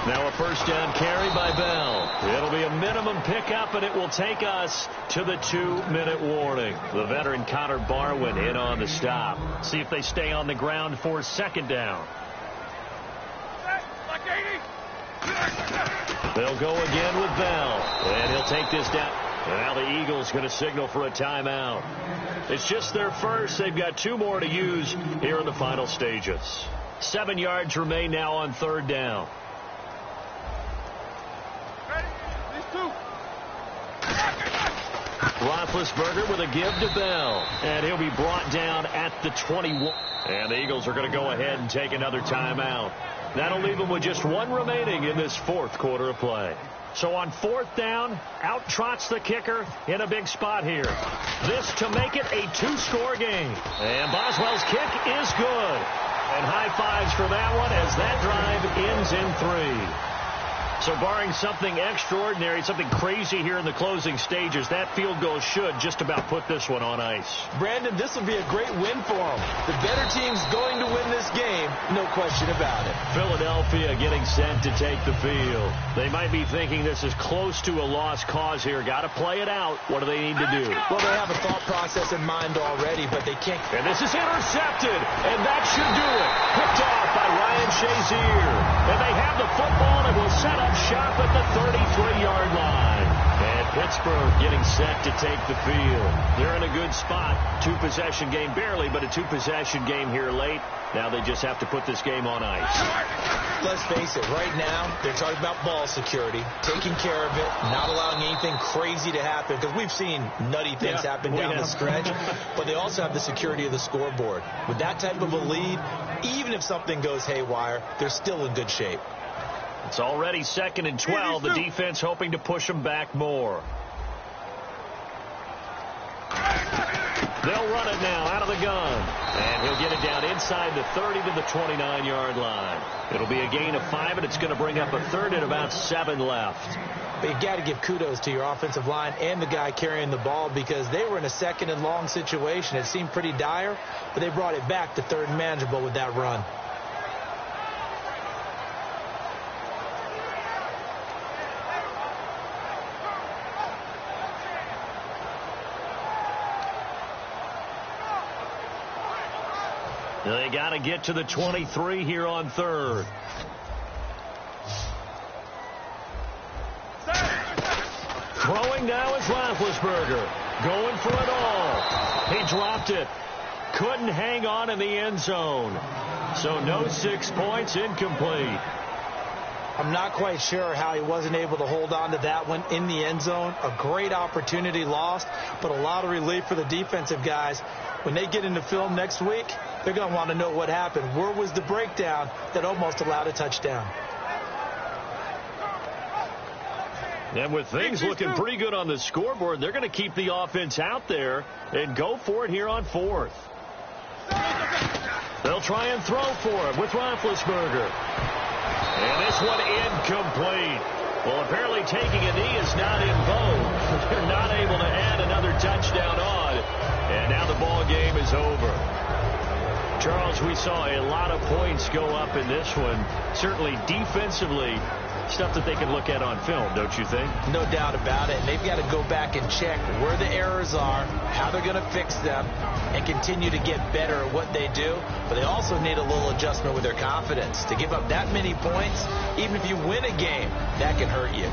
Now a 1st down carry by Bell. It'll be a minimum pickup, and it will take us to the 2-minute warning. The veteran Connor Barwin in on the stop. See if they stay on the ground for 2nd down. They'll go again with Bell, and he'll take this down. And now the Eagles going to signal for a timeout. It's just their first. They've got 2 more to use here in the final stages. 7 yards remain now on 3rd down. Ready? These 2. Roethlisberger with a give to Bell. And he'll be brought down at the 21. And the Eagles are going to go ahead and take another timeout. That'll leave them with just one remaining in this fourth quarter of play. So on fourth down, out trots the kicker in a big spot here. This to make it a two-score game. And Boswell's kick is good. And high fives for that one as that drive ends in 3. So barring something extraordinary, something crazy here in the closing stages, that field goal should just about put this one on ice. Brandon, this will be a great win for them. The better team's going to win this game, no question about it. Philadelphia getting set to take the field. They might be thinking this is close to a lost cause here. Got to play it out. What do they need to do? Well, they have a thought process in mind already, but they can't. And this is intercepted, and that should do it. Picked off by Ryan Shazier. And they have the football and will set up shop at the 33-yard line. And Pittsburgh getting set to take the field. They're in a good spot. Two-possession game, barely, but a two-possession game here late. Now they just have to put this game on ice. Let's face it, right now, they're talking about ball security, taking care of it, not allowing anything crazy to happen, because we've seen nutty things happen down the stretch, but they also have the security of the scoreboard. With that type of a lead, even if something goes haywire, they're still in good shape. It's already 2nd and 12. The defense hoping to push them back more. They'll run it now out of the gun. And he'll get it down inside the 30 to the 29-yard line. It'll be a gain of 5, and it's going to bring up a third and about 7 left. But you got to give kudos to your offensive line and the guy carrying the ball, because they were in a 2nd and long situation. It seemed pretty dire, but they brought it back to 3rd and manageable with that run. They got to get to the 23 here on 3rd. Throwing now is Roethlisberger. Going for it all. He dropped it. Couldn't hang on in the end zone. So no 6 points, incomplete. I'm not quite sure how he wasn't able to hold on to that one in the end zone. A great opportunity lost, but a lot of relief for the defensive guys. When they get into film next week, they're going to want to know what happened. Where was the breakdown that almost allowed a touchdown? And with things looking pretty good on the scoreboard, they're going to keep the offense out there and go for it here on 4th. They'll try and throw for it with Roethlisberger. And this one incomplete. Well, apparently taking a knee is not in vogue. They're not able to add another touchdown on. And now the ball game is over. Charles, we saw a lot of points go up in this one. Certainly defensively, stuff that they can look at on film, don't you think? No doubt about it. And they've got to go back and check where the errors are, how they're going to fix them, and continue to get better at what they do. But they also need a little adjustment with their confidence. To give up that many points, even if you win a game, that can hurt you.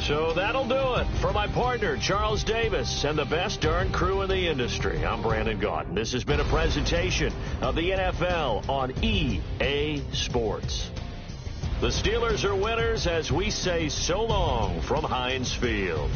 So that'll do it. For my partner, Charles Davis, and the best darn crew in the industry, I'm Brandon Gaudin. This has been a presentation of the NFL on EA Sports. The Steelers are winners as we say so long from Heinz Field.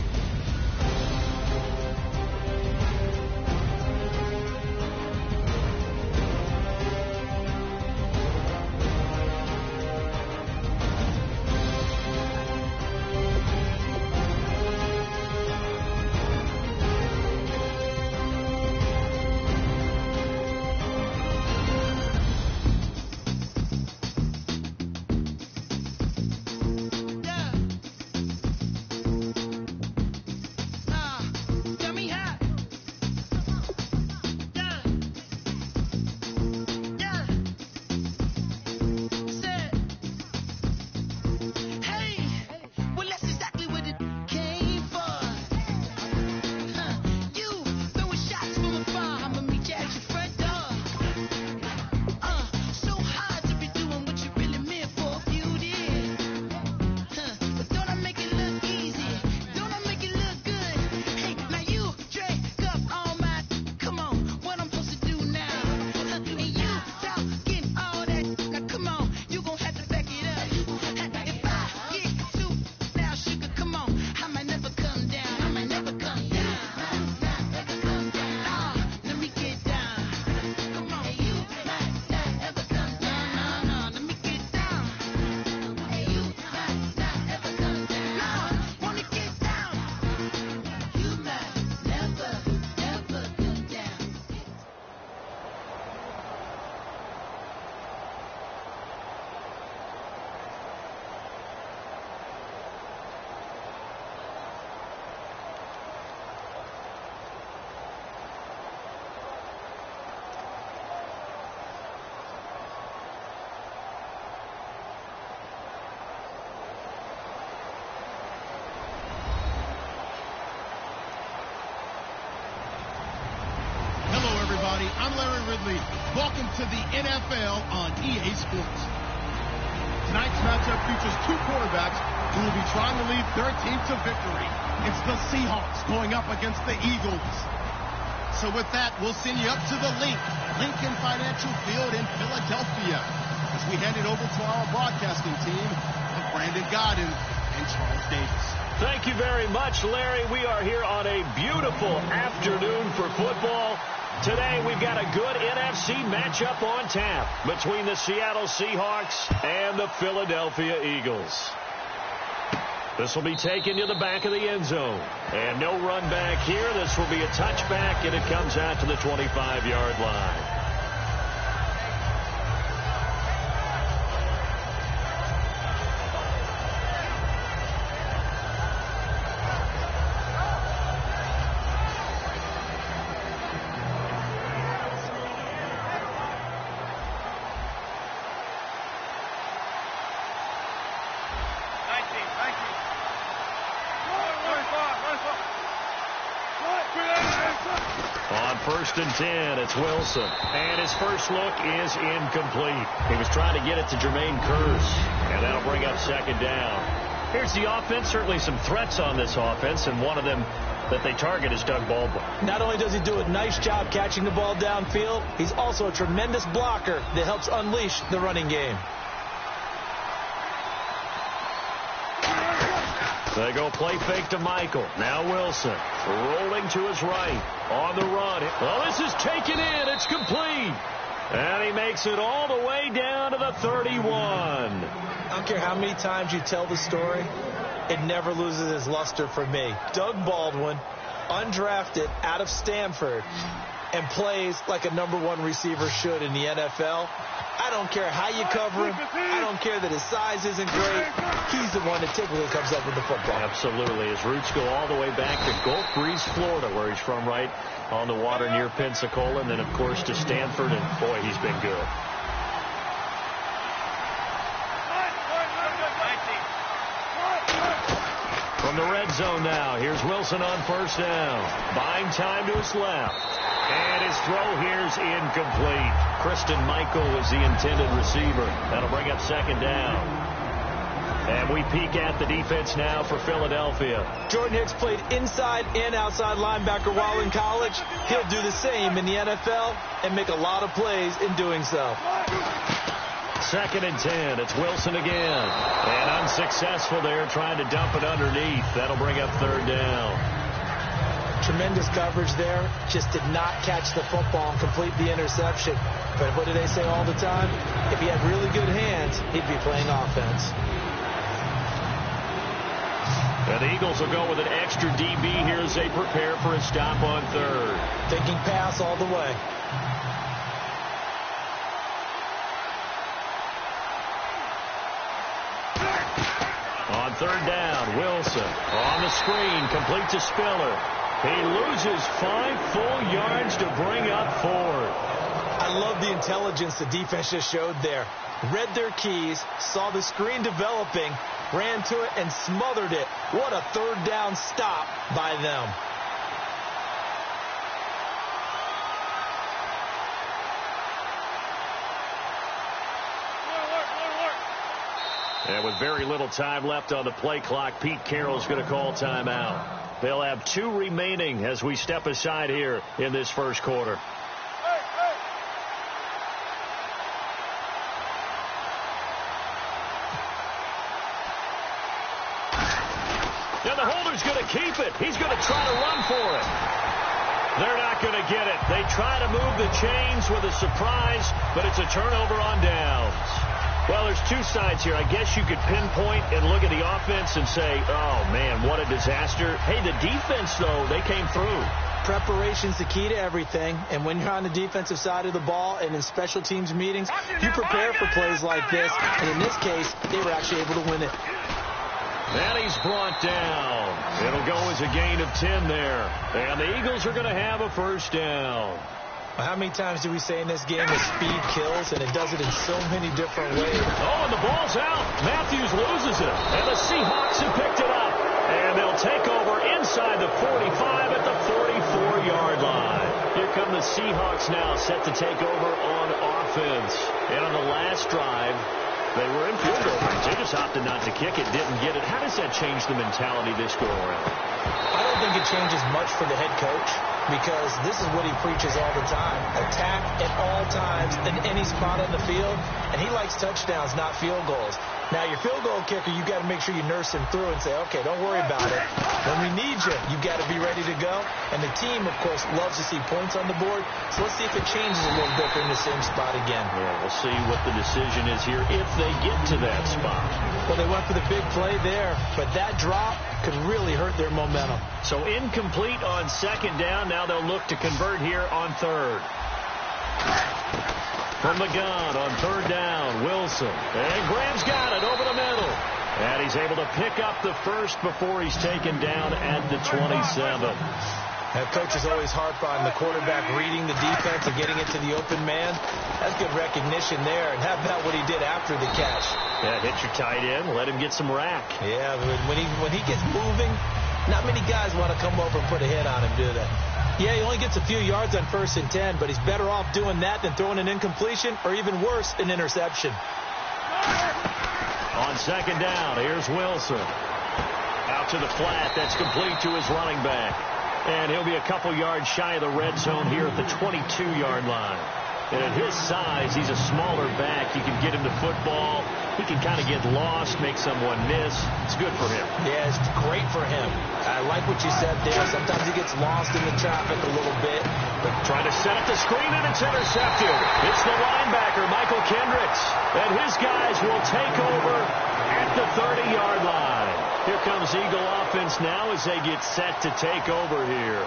I'm Larry Ridley. Welcome to the NFL on EA Sports. Tonight's matchup features two quarterbacks who will be trying to lead their team to victory. It's the Seahawks going up against the Eagles. So with that, we'll send you up to the Lincoln Financial Field in Philadelphia, as we hand it over to our broadcasting team of Brandon Godden and Charles Davis. Thank you very much, Larry. We are here on a beautiful afternoon for football. Today, we've got a good NFC matchup on tap between the Seattle Seahawks and the Philadelphia Eagles. This will be taken to the back of the end zone. And no run back here. This will be a touchback, and it comes out to the 25-yard line. On 1st and 10, it's Wilson. And his first look is incomplete. He was trying to get it to Jermaine Kearse, and that'll bring up 2nd down. Here's the offense. Certainly some threats on this offense, and one of them that they target is Doug Baldwin. Not only does he do a nice job catching the ball downfield, he's also a tremendous blocker that helps unleash the running game. They go play fake to Michael. Now Wilson rolling to his right on the run. Well, this is taken in. It's complete. And he makes it all the way down to the 31. I don't care how many times you tell the story, it never loses its luster for me. Doug Baldwin, undrafted out of Stanford, and plays like a #1 receiver should in the NFL. I don't care how you cover him. I don't care that his size isn't great. He's the one that typically comes up with the football. Absolutely. His roots go all the way back to Gulf Breeze, Florida, where he's from, right on the water near Pensacola, and then, of course, to Stanford, and, boy, he's been good. From the red zone now, here's Wilson on 1st down. Buying time to his left. And his throw here's incomplete. Christian Michael was the intended receiver. That'll bring up 2nd down. And we peek at the defense now for Philadelphia. Jordan Hicks played inside and outside linebacker while in college. He'll do the same in the NFL and make a lot of plays in doing so. 2nd and 10. It's Wilson again. And unsuccessful there, trying to dump it underneath. That'll bring up 3rd down. Tremendous coverage there. Just did not catch the football and complete the interception. But what do they say all the time? If he had really good hands, he'd be playing offense. And the Eagles will go with an extra DB here as they prepare for a stop on 3rd. Thinking pass all the way. On 3rd down, Wilson on the screen, complete to Spiller. He loses 5 full yards to bring up 4. I love the intelligence the defense just showed there. Read their keys, saw the screen developing, ran to it, and smothered it. What a 3rd down stop by them. And with very little time left on the play clock, Pete Carroll's going to call timeout. They'll have 2 remaining as we step aside here in this first quarter. And the holder's going to keep it. He's going to try to run for it. They're not going to get it. They try to move the chains with a surprise, but it's a turnover on downs. Well, there's 2 sides here. I guess you could pinpoint and look at the offense and say, oh, man, what a disaster. Hey, the defense, though, they came through. Preparation's the key to everything, and when you're on the defensive side of the ball and in special teams meetings, you prepare for plays like this, and in this case, they were actually able to win it. And he's brought down. It'll go as a gain of 10 there. And the Eagles are going to have a 1st down. How many times do we say in this game that speed kills, and it does it in so many different ways? Oh, and the ball's out. Matthews loses it, and the Seahawks have picked it up. And they'll take over inside the 45 at the 44-yard line. Here come the Seahawks now, set to take over on offense. And on the last drive, they were in field goal range. They just opted not to kick it, didn't get it. How does that change the mentality this go-around? I don't think it changes much for the head coach, because this is what he preaches all the time. Attack at all times in any spot on the field, and he likes touchdowns, not field goals. Now, your field goal kicker, you got to make sure you nurse him through and say, okay, don't worry about it. When we need you, you got to be ready to go. And the team, of course, loves to see points on the board. So let's see if it changes a little bit in the same spot again. Yeah, we'll see what the decision is here if they get to that spot. Well, they went for the big play there, but that drop could really hurt their momentum. So incomplete on second down. Now they'll look to convert here on third. From the gun on third down, Wilson. And Graham's got it over the middle. And he's able to pick up the first before he's taken down at the 27. Coaches always harp on the quarterback reading the defense and getting it to the open man. That's good recognition there. And how about what he did after the catch? Yeah, hit your tight end, let him get some rack. Yeah, when he gets moving, not many guys want to come over and put a hit on him, do they? Yeah, he only gets a few yards on 1st and 10, but he's better off doing that than throwing an incompletion or even worse, an interception. On second down, here's Wilson. Out to the flat, that's complete to his running back. And he'll be a couple yards shy of the red zone here at the 22-yard line. And at his size, he's a smaller back. You can get him the football. He can kind of get lost, make someone miss. It's good for him. Yeah, it's great for him. I like what you said there. Sometimes he gets lost in the traffic a little bit. But trying to set up the screen, and it's intercepted. It's the linebacker, Michael Kendricks. And his guys will take over at the 30-yard line. Here comes Eagle offense now as they get set to take over here.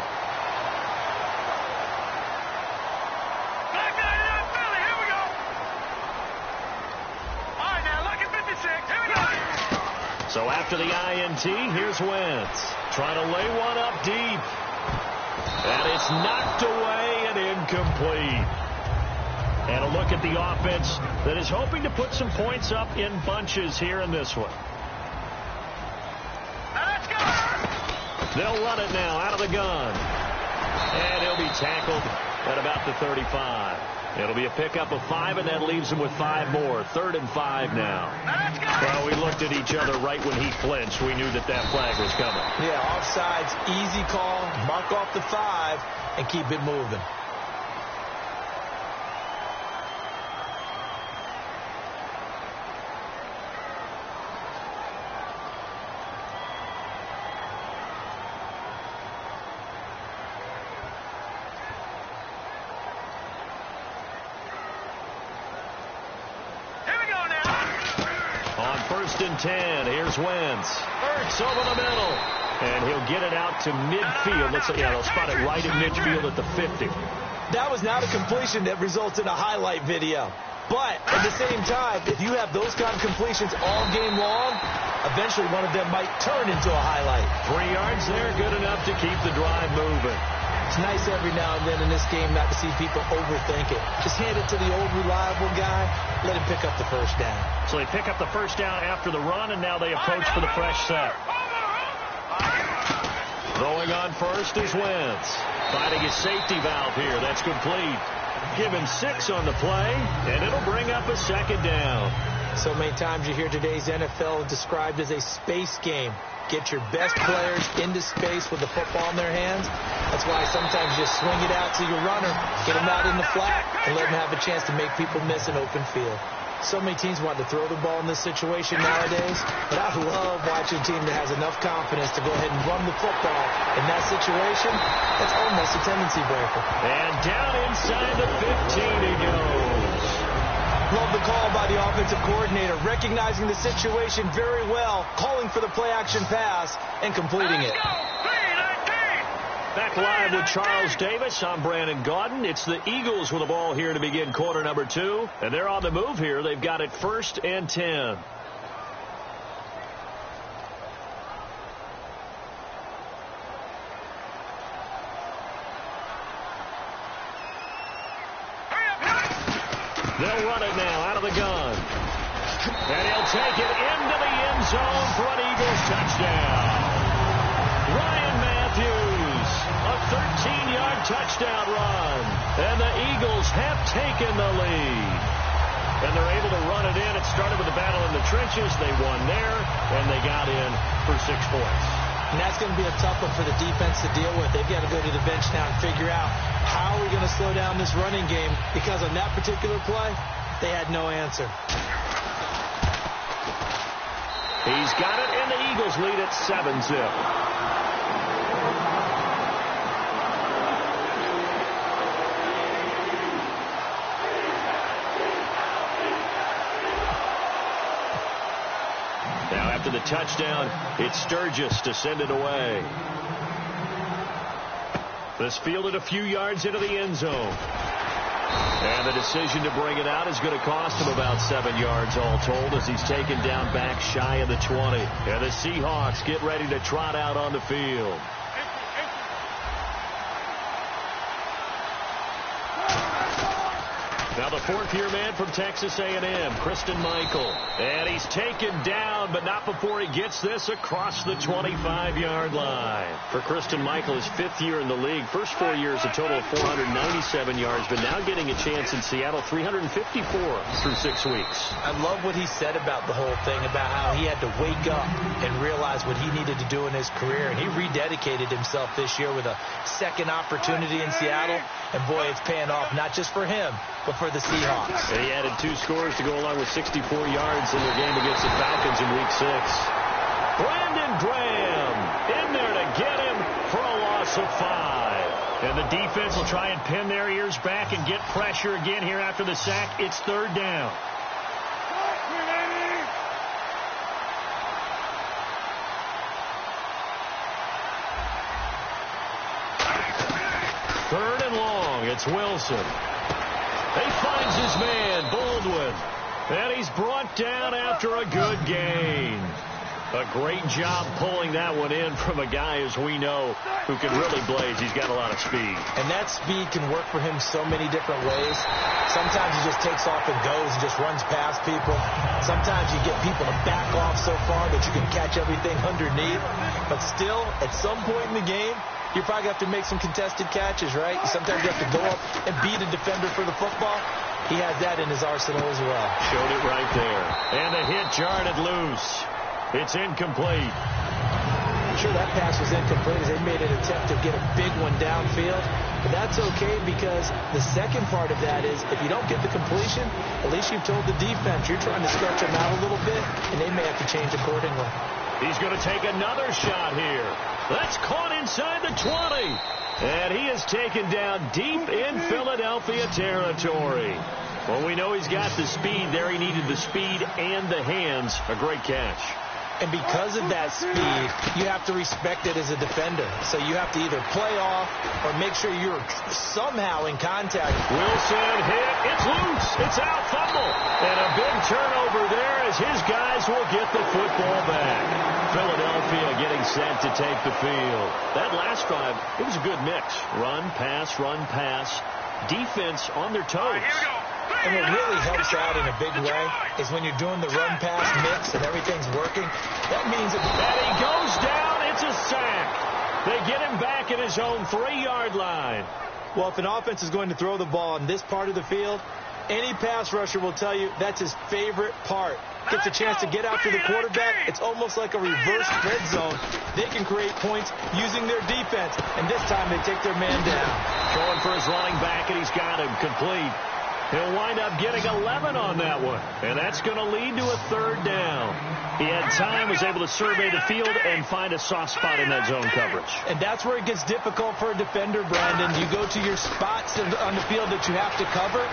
So after the INT, here's Wentz. Trying to lay one up deep. And it's knocked away and incomplete. And a look at the offense that is hoping to put some points up in bunches here in this one. They'll run it now out of the gun. And he'll be tackled at about the 35. It'll be a pickup of 5, and that leaves him with 5 more. 3rd and 5 now. Well, we looked at each other right when he flinched. We knew that flag was coming. Yeah, offsides, easy call. Mark off the 5 and keep it moving. And 10. Here's Wentz. Ertz over the middle. And he'll get it out to midfield. They'll spot it right in midfield at the 50. That was not a completion that results in a highlight video. But at the same time, if you have those kind of completions all game long, eventually one of them might turn into a highlight. 3 yards there, good enough to keep the drive moving. It's nice every now and then in this game not to see people overthink it. Just hand it to the old reliable guy. Let him pick up the first down. So they pick up the first down after the run, and now they approach for the fresh set. Throwing on first is Wentz. Finding his safety valve here. That's complete. Give him 6 on the play, and it'll bring up a second down. So many times you hear today's NFL described as a space game. Get your best players into space with the football in their hands. That's why sometimes you just swing it out to your runner, get him out in the flat, and let him have a chance to make people miss an open field. So many teams want to throw the ball in this situation nowadays, but I love watching a team that has enough confidence to go ahead and run the football in that situation. That's almost a tendency breaker. And down inside the 15 he goes. Love the call by the offensive coordinator, recognizing the situation very well, calling for the play-action pass, and completing it. Back live with Charles Davis. I'm Brandon Gaudin. It's the Eagles with the ball here to begin quarter number 2. And they're on the move here. They've got it 1st and 10. They'll run it now out of the gun. And he'll take it into the end zone for an Eagles touchdown. touchdown run. And the Eagles have taken the lead. And they're able to run it in. It started with a battle in the trenches. They won there, and they got in for 6 points. And that's going to be a tough one for the defense to deal with. They've got to go to the bench now and figure out how are we going to slow down this running game, because on that particular play, they had no answer. He's got it, and the Eagles lead at 7-zip. Now after the touchdown, it's Sturgis to send it away. This fielded a few yards into the end zone. And the decision to bring it out is going to cost him about 7 yards all told, as he's taken down back shy of the 20. And the Seahawks get ready to trot out on the field. Now the 4th-year man from Texas A&M, Christine Michael. And he's taken down, but not before he gets this across the 25-yard line. For Christine Michael, his 5th year in the league. First 4 years, a total of 497 yards, but now getting a chance in Seattle, 354 through 6 weeks. I love what he said about the whole thing, about how he had to wake up and realize what he needed to do in his career. And he rededicated himself this year with a second opportunity in Seattle. And boy, it's paying off, not just for him, but for the Seahawks. And he added 2 scores to go along with 64 yards in their game against the Falcons in Week 6. Brandon Graham in there to get him for a loss of 5. And the defense will try and pin their ears back and get pressure again here after the sack. It's 3rd down. Third and long. It's Wilson. He finds his man, Baldwin. And he's brought down after a good gain. A great job pulling that one in from a guy, as we know, who can really blaze. He's got a lot of speed. And that speed can work for him so many different ways. Sometimes he just takes off and goes and just runs past people. Sometimes you get people to back off so far that you can catch everything underneath. But still, at some point in the game, you probably have to make some contested catches, right? Sometimes you have to go up and beat a defender for the football. He has that in his arsenal as well. Showed it right there. And the hit jarred it loose. It's incomplete. I'm sure that pass was incomplete as they made an attempt to get a big one downfield. But that's okay, because the second part of that is if you don't get the completion, at least you've told the defense you're trying to stretch them out a little bit, and they may have to change accordingly. He's going to take another shot here. That's caught inside the 20. And he is taken down deep in Philadelphia territory. Well, we know he's got the speed there. He needed the speed and the hands. A great catch. And because of that speed, you have to respect it as a defender. So you have to either play off or make sure you're somehow in contact. Wilson hit. It's loose. It's out. Fumble. And a big turnover there as his guys will get the football back. Philadelphia getting set to take the field. That last drive, it was a good mix. Run, pass, defense on their toes. And what really helps out in a big way is when you're doing the run-pass mix and everything's working. That means that he goes down. It's a sack. They get him back at his own 3-yard line. Well, if an offense is going to throw the ball in this part of the field, any pass rusher will tell you that's his favorite part. Gets a chance to get after the quarterback. It's almost like a reverse red zone. They can create points using their defense, and this time they take their man down. Going for his running back, and he's got him complete. He'll wind up getting 11 on that one, and that's going to lead to a 3rd down. He had time, was able to survey the field and find a soft spot in that zone coverage. And that's where it gets difficult for a defender, Brandon. You go to your spots on the field that you have to cover,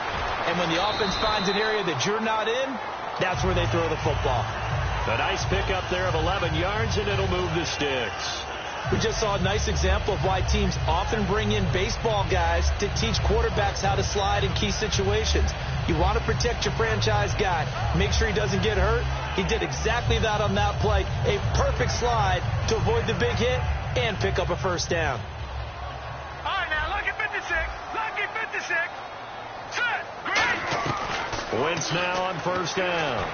and when the offense finds an area that you're not in, that's where they throw the football. A nice pickup there of 11 yards, and it'll move the sticks. We just saw a nice example of why teams often bring in baseball guys to teach quarterbacks how to slide in key situations. You want to protect your franchise guy. Make sure he doesn't get hurt. He did exactly that on that play. A perfect slide to avoid the big hit and pick up a 1st down. All right, now, lucky 56. Lucky 56. Set. Great. Wentz now on 1st down.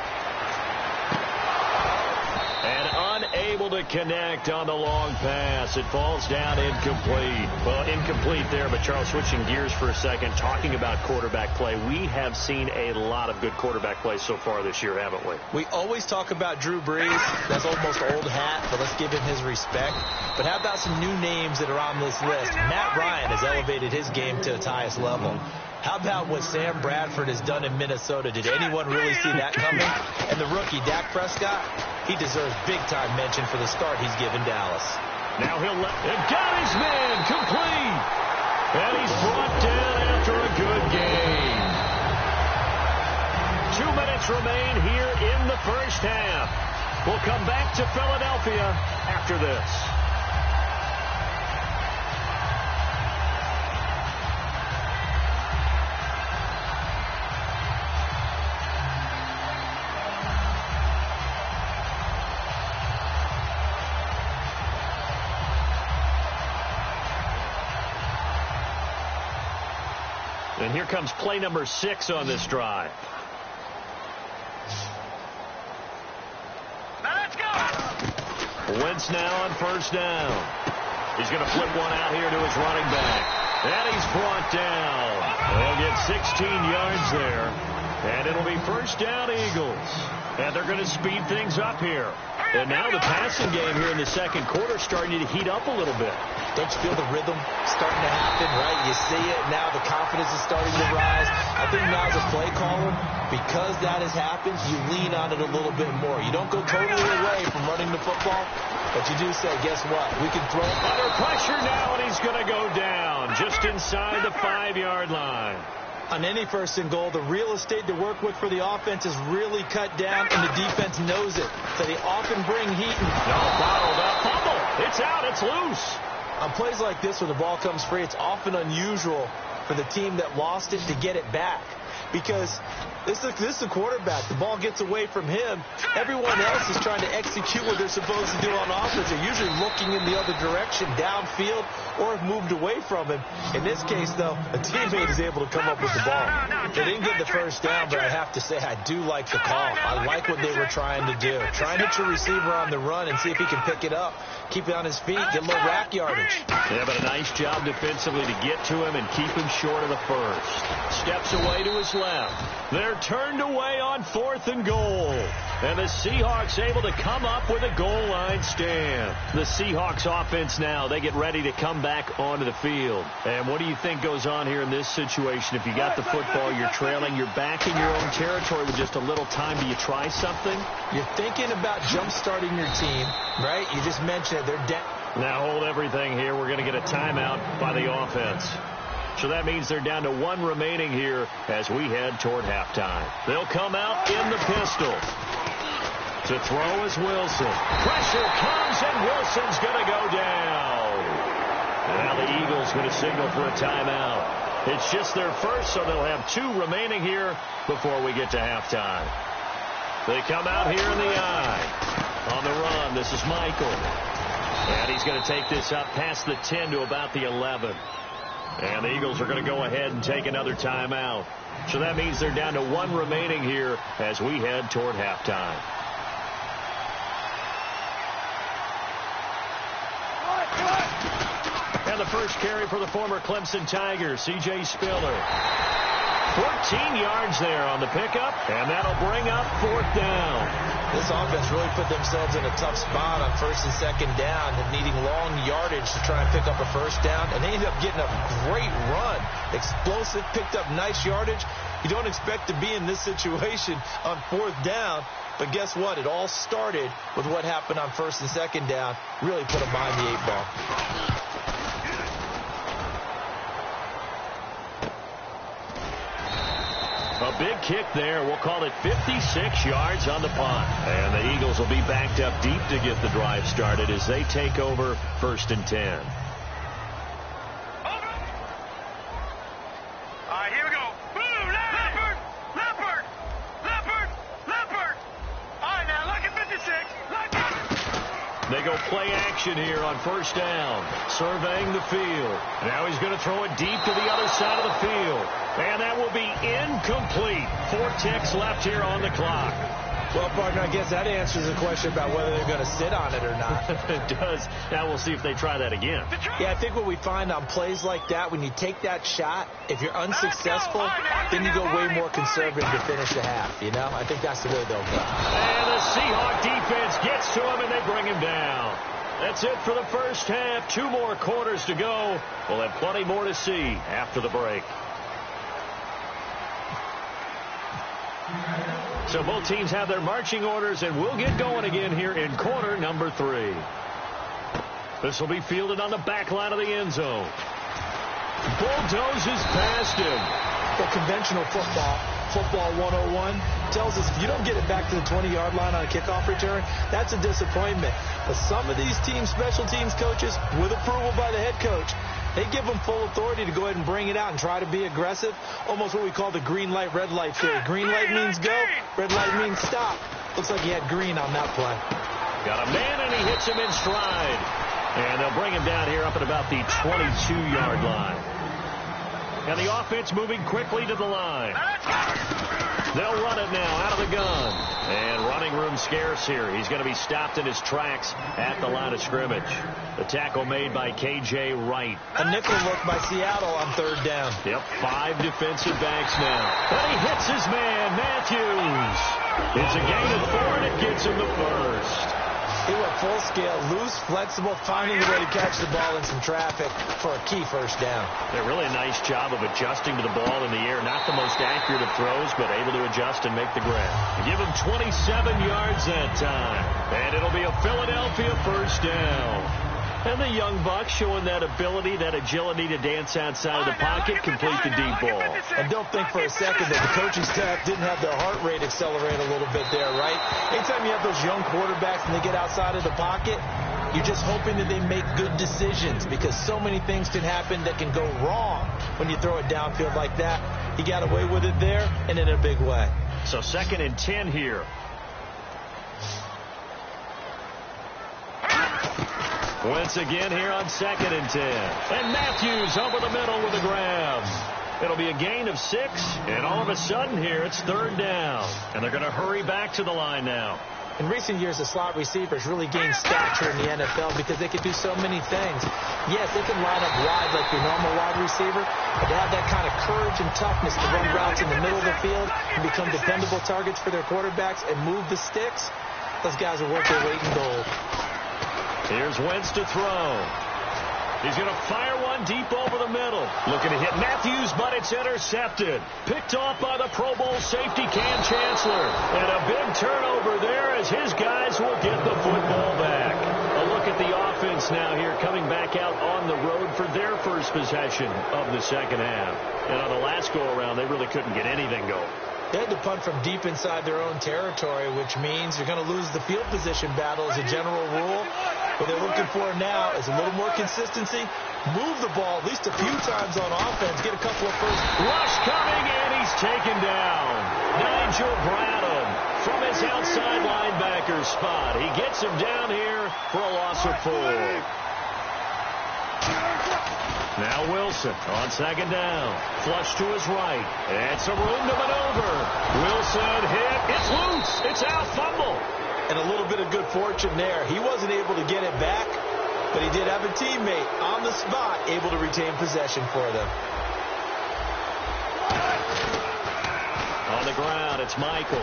And unable unable to connect on the long pass. It falls down incomplete. Well, incomplete there, but Charles, switching gears for a second, talking about quarterback play, we have seen a lot of good quarterback play so far this year, haven't we? We always talk about Drew Brees. That's almost old hat, but let's give him his respect. But how about some new names that are on this list? Matt Ryan has elevated his game to its highest level. How about what Sam Bradford has done in Minnesota? Did anyone really see that coming? And the rookie, Dak Prescott, he deserves big-time mention for the start he's given Dallas. Now he'll let and got his man complete. And he's brought down after a good game. 2 minutes remain here in the first half. We'll come back to Philadelphia after this. And here comes play number 6 on this drive. Now let's go. Wentz now on first down. He's going to flip one out here to his running back. And he's brought down. They'll get 16 yards there. And it'll be first down Eagles. And they're going to speed things up here. And now the passing game here in the second quarter starting to heat up a little bit. Don't you feel the rhythm starting to happen, right? You see it. Now the confidence is starting to rise. I think now as a play caller, because that has happened, you lean on it a little bit more. You don't go totally away from running the football, but you do say, guess what? We can throw it. Under pressure now, and he's going to go down just inside the 5-yard line. On any first and goal, the real estate to work with for the offense is really cut down, and the defense knows it. So they often bring heat. Bottled up. Fumble. It's out. It's loose. On plays like this where the ball comes free, it's often unusual for the team that lost it to get it back. Because this is a quarterback. The ball gets away from him. Everyone else is trying to execute what they're supposed to do on offense. They're usually looking in the other direction, downfield, or have moved away from him. In this case, though, a teammate is able to come up with the ball. They didn't get the first down, but I have to say I do like the call. I like what they were trying to do. Try and hit your receiver on the run and see if he can pick it up. Keep it on his feet, get a little rack yardage. Yeah, but a nice job defensively to get to him and keep him short of the first. Steps away to his left. They're turned away on 4th and goal. And the Seahawks able to come up with a goal line stand. The Seahawks offense now, they get ready to come back onto the field. And what do you think goes on here in this situation? If you got the football, you're trailing, you're back in your own territory with just a little time. Do you try something? You're thinking about jump-starting your team, right? You just mentioned it. They're down. Now hold everything here. We're going to get a timeout by the offense. So that means they're down to 1 remaining here as we head toward halftime. They'll come out in the pistol. To throw is Wilson. Pressure comes, and Wilson's going to go down. Now the Eagles going to signal for a timeout. It's just their first, so they'll have 2 remaining here before we get to halftime. They come out here in the eye. On the run, this is Michael. And he's going to take this up past the 10 to about the 11. And the Eagles are going to go ahead and take another timeout. So that means they're down to 1 remaining here as we head toward halftime. And the first carry for the former Clemson Tigers, C.J. Spiller. 14 yards there on the pickup, and that'll bring up 4th down. This offense really put themselves in a tough spot on 1st and 2nd down, needing long yardage to try and pick up a first down, and they ended up getting a great run. Explosive, picked up nice yardage. You don't expect to be in this situation on 4th down, but guess what? It all started with what happened on 1st and 2nd down. Really put them behind the 8 ball. A big kick there. We'll call it 56 yards on the punt. And the Eagles will be backed up deep to get the drive started as they take over 1st and 10. All right, here we go. Boom, Leopard, Leopard, Leopard, Leopard. All right, now, look at 56. Look at. They go play action here on 1st down. Surveying the field. Now he's going to throw it deep to the other side of the field. And that will be incomplete. 4 ticks left here on the clock. Well, partner, I guess that answers the question about whether they're going to sit on it or not. It does. Now we'll see if they try that again. Yeah, I think what we find on plays like that, when you take that shot, if you're unsuccessful, then you go way more conservative to finish the half, you know? I think that's the way they'll go. And the Seahawk defense gets to him, and they bring him down. That's it for the first half. 2 more quarters to go. We'll have plenty more to see after the break. So both teams have their marching orders, and we'll get going again here in quarter number 3. This will be fielded on the back line of the end zone. Bulldozes past him. For conventional football 101 tells us if you don't get it back to the 20-yard line on a kickoff return, that's a disappointment. But some of these teams, special teams coaches, with approval by the head coach, they give them full authority to go ahead and bring it out and try to be aggressive. Almost what we call the green light, red light theory. Green light means go, red light means stop. Looks like he had green on that play. Got a man, and he hits him in stride. And they'll bring him down here up at about the 22-yard line. And the offense moving quickly to the line. They'll run it now out of the gun. And running room scarce here. He's going to be stopped in his tracks at the line of scrimmage. The tackle made by K.J. Wright. A nickel look by Seattle on 3rd down. Yep, 5 defensive backs now. And he hits his man, Matthews. It's a gain of 4, and it gets him the first. He went full scale, loose, flexible, finding a way to catch the ball in some traffic for a key first down. A really nice job of adjusting to the ball in the air. Not the most accurate of throws, but able to adjust and make the grab. Give him 27 yards that time. And it'll be a Philadelphia first down. And the young buck showing that ability, that agility to dance outside of the pocket, complete the deep ball. And don't think for a second that the coaching staff didn't have their heart rate accelerate a little bit there, right? Anytime you have those young quarterbacks and they get outside of the pocket, you're just hoping that they make good decisions, because so many things can happen that can go wrong when you throw it downfield like that. He got away with it there, and in a big way. So 2nd and 10 here. Once again here on 2nd and 10. And Matthews over the middle with a grab. It'll be a gain of 6. And all of a sudden here, it's 3rd down. And they're going to hurry back to the line now. In recent years, the slot receivers really gained stature in the NFL because they can do so many things. Yes, they can line up wide like your normal wide receiver, but to have that kind of courage and toughness to run routes in the middle of the field and become dependable targets for their quarterbacks and move the sticks, those guys are worth their weight in gold. Here's Wentz to throw. He's going to fire one deep over the middle. Looking to hit Matthews, but it's intercepted. Picked off by the Pro Bowl safety Cam Chancellor. And a big turnover there as his guys will get the football back. A look at the offense now here coming back out on the road for their first possession of the second half. And on the last go-around, they really couldn't get anything going. They had to punt from deep inside their own territory, which means you're going to lose the field position battle as a general rule. What they're looking for now is a little more consistency. Move the ball at least a few times on offense. Get a couple of first. Rush coming, and he's taken down. Nigel Bradham from his outside linebacker spot. He gets him down here for a loss of 4. Now Wilson on 2nd down. Flush to his right. And some room to maneuver. Wilson hit. It's loose. It's out. Fumble. And a little bit of good fortune there. He wasn't able to get it back, but he did have a teammate on the spot able to retain possession for them. On the ground, it's Michael.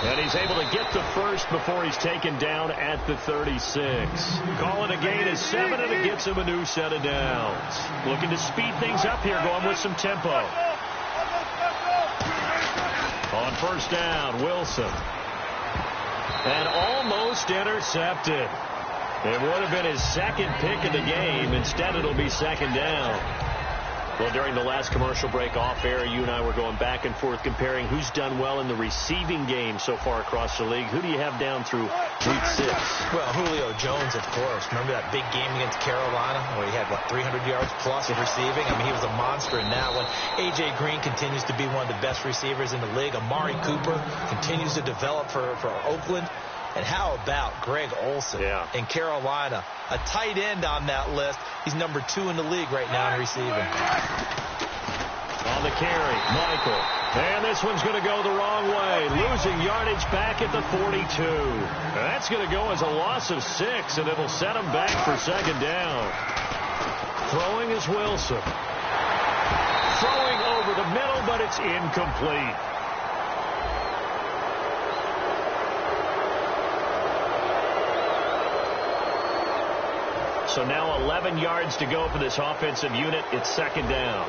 And he's able to get the first before he's taken down at the 36. Call it a gain of 7, and it gets him a new set of downs. Looking to speed things up here, going with some tempo. On first down, Wilson. And almost intercepted. It would have been his 2nd pick of the game. Instead, it'll be 2nd down. Well, during the last commercial break off air, you and I were going back and forth comparing who's done well in the receiving game so far across the league. Who do you have down through week 6? Well, Julio Jones, of course. Remember that big game against Carolina where he had, 300 yards plus of receiving? I mean, he was a monster in that one. A.J. Green continues to be one of the best receivers in the league. Amari Cooper continues to develop for Oakland. And how about Greg Olsen in Carolina? A tight end on that list. He's number 2 in the league right now in receiving. On the carry, Michael. And this one's going to go the wrong way, losing yardage back at the 42. That's going to go as a loss of 6, and it'll set him back for second down. Throwing is Wilson. Throwing over the middle, but it's incomplete. So now 11 yards to go for this offensive unit. It's second down.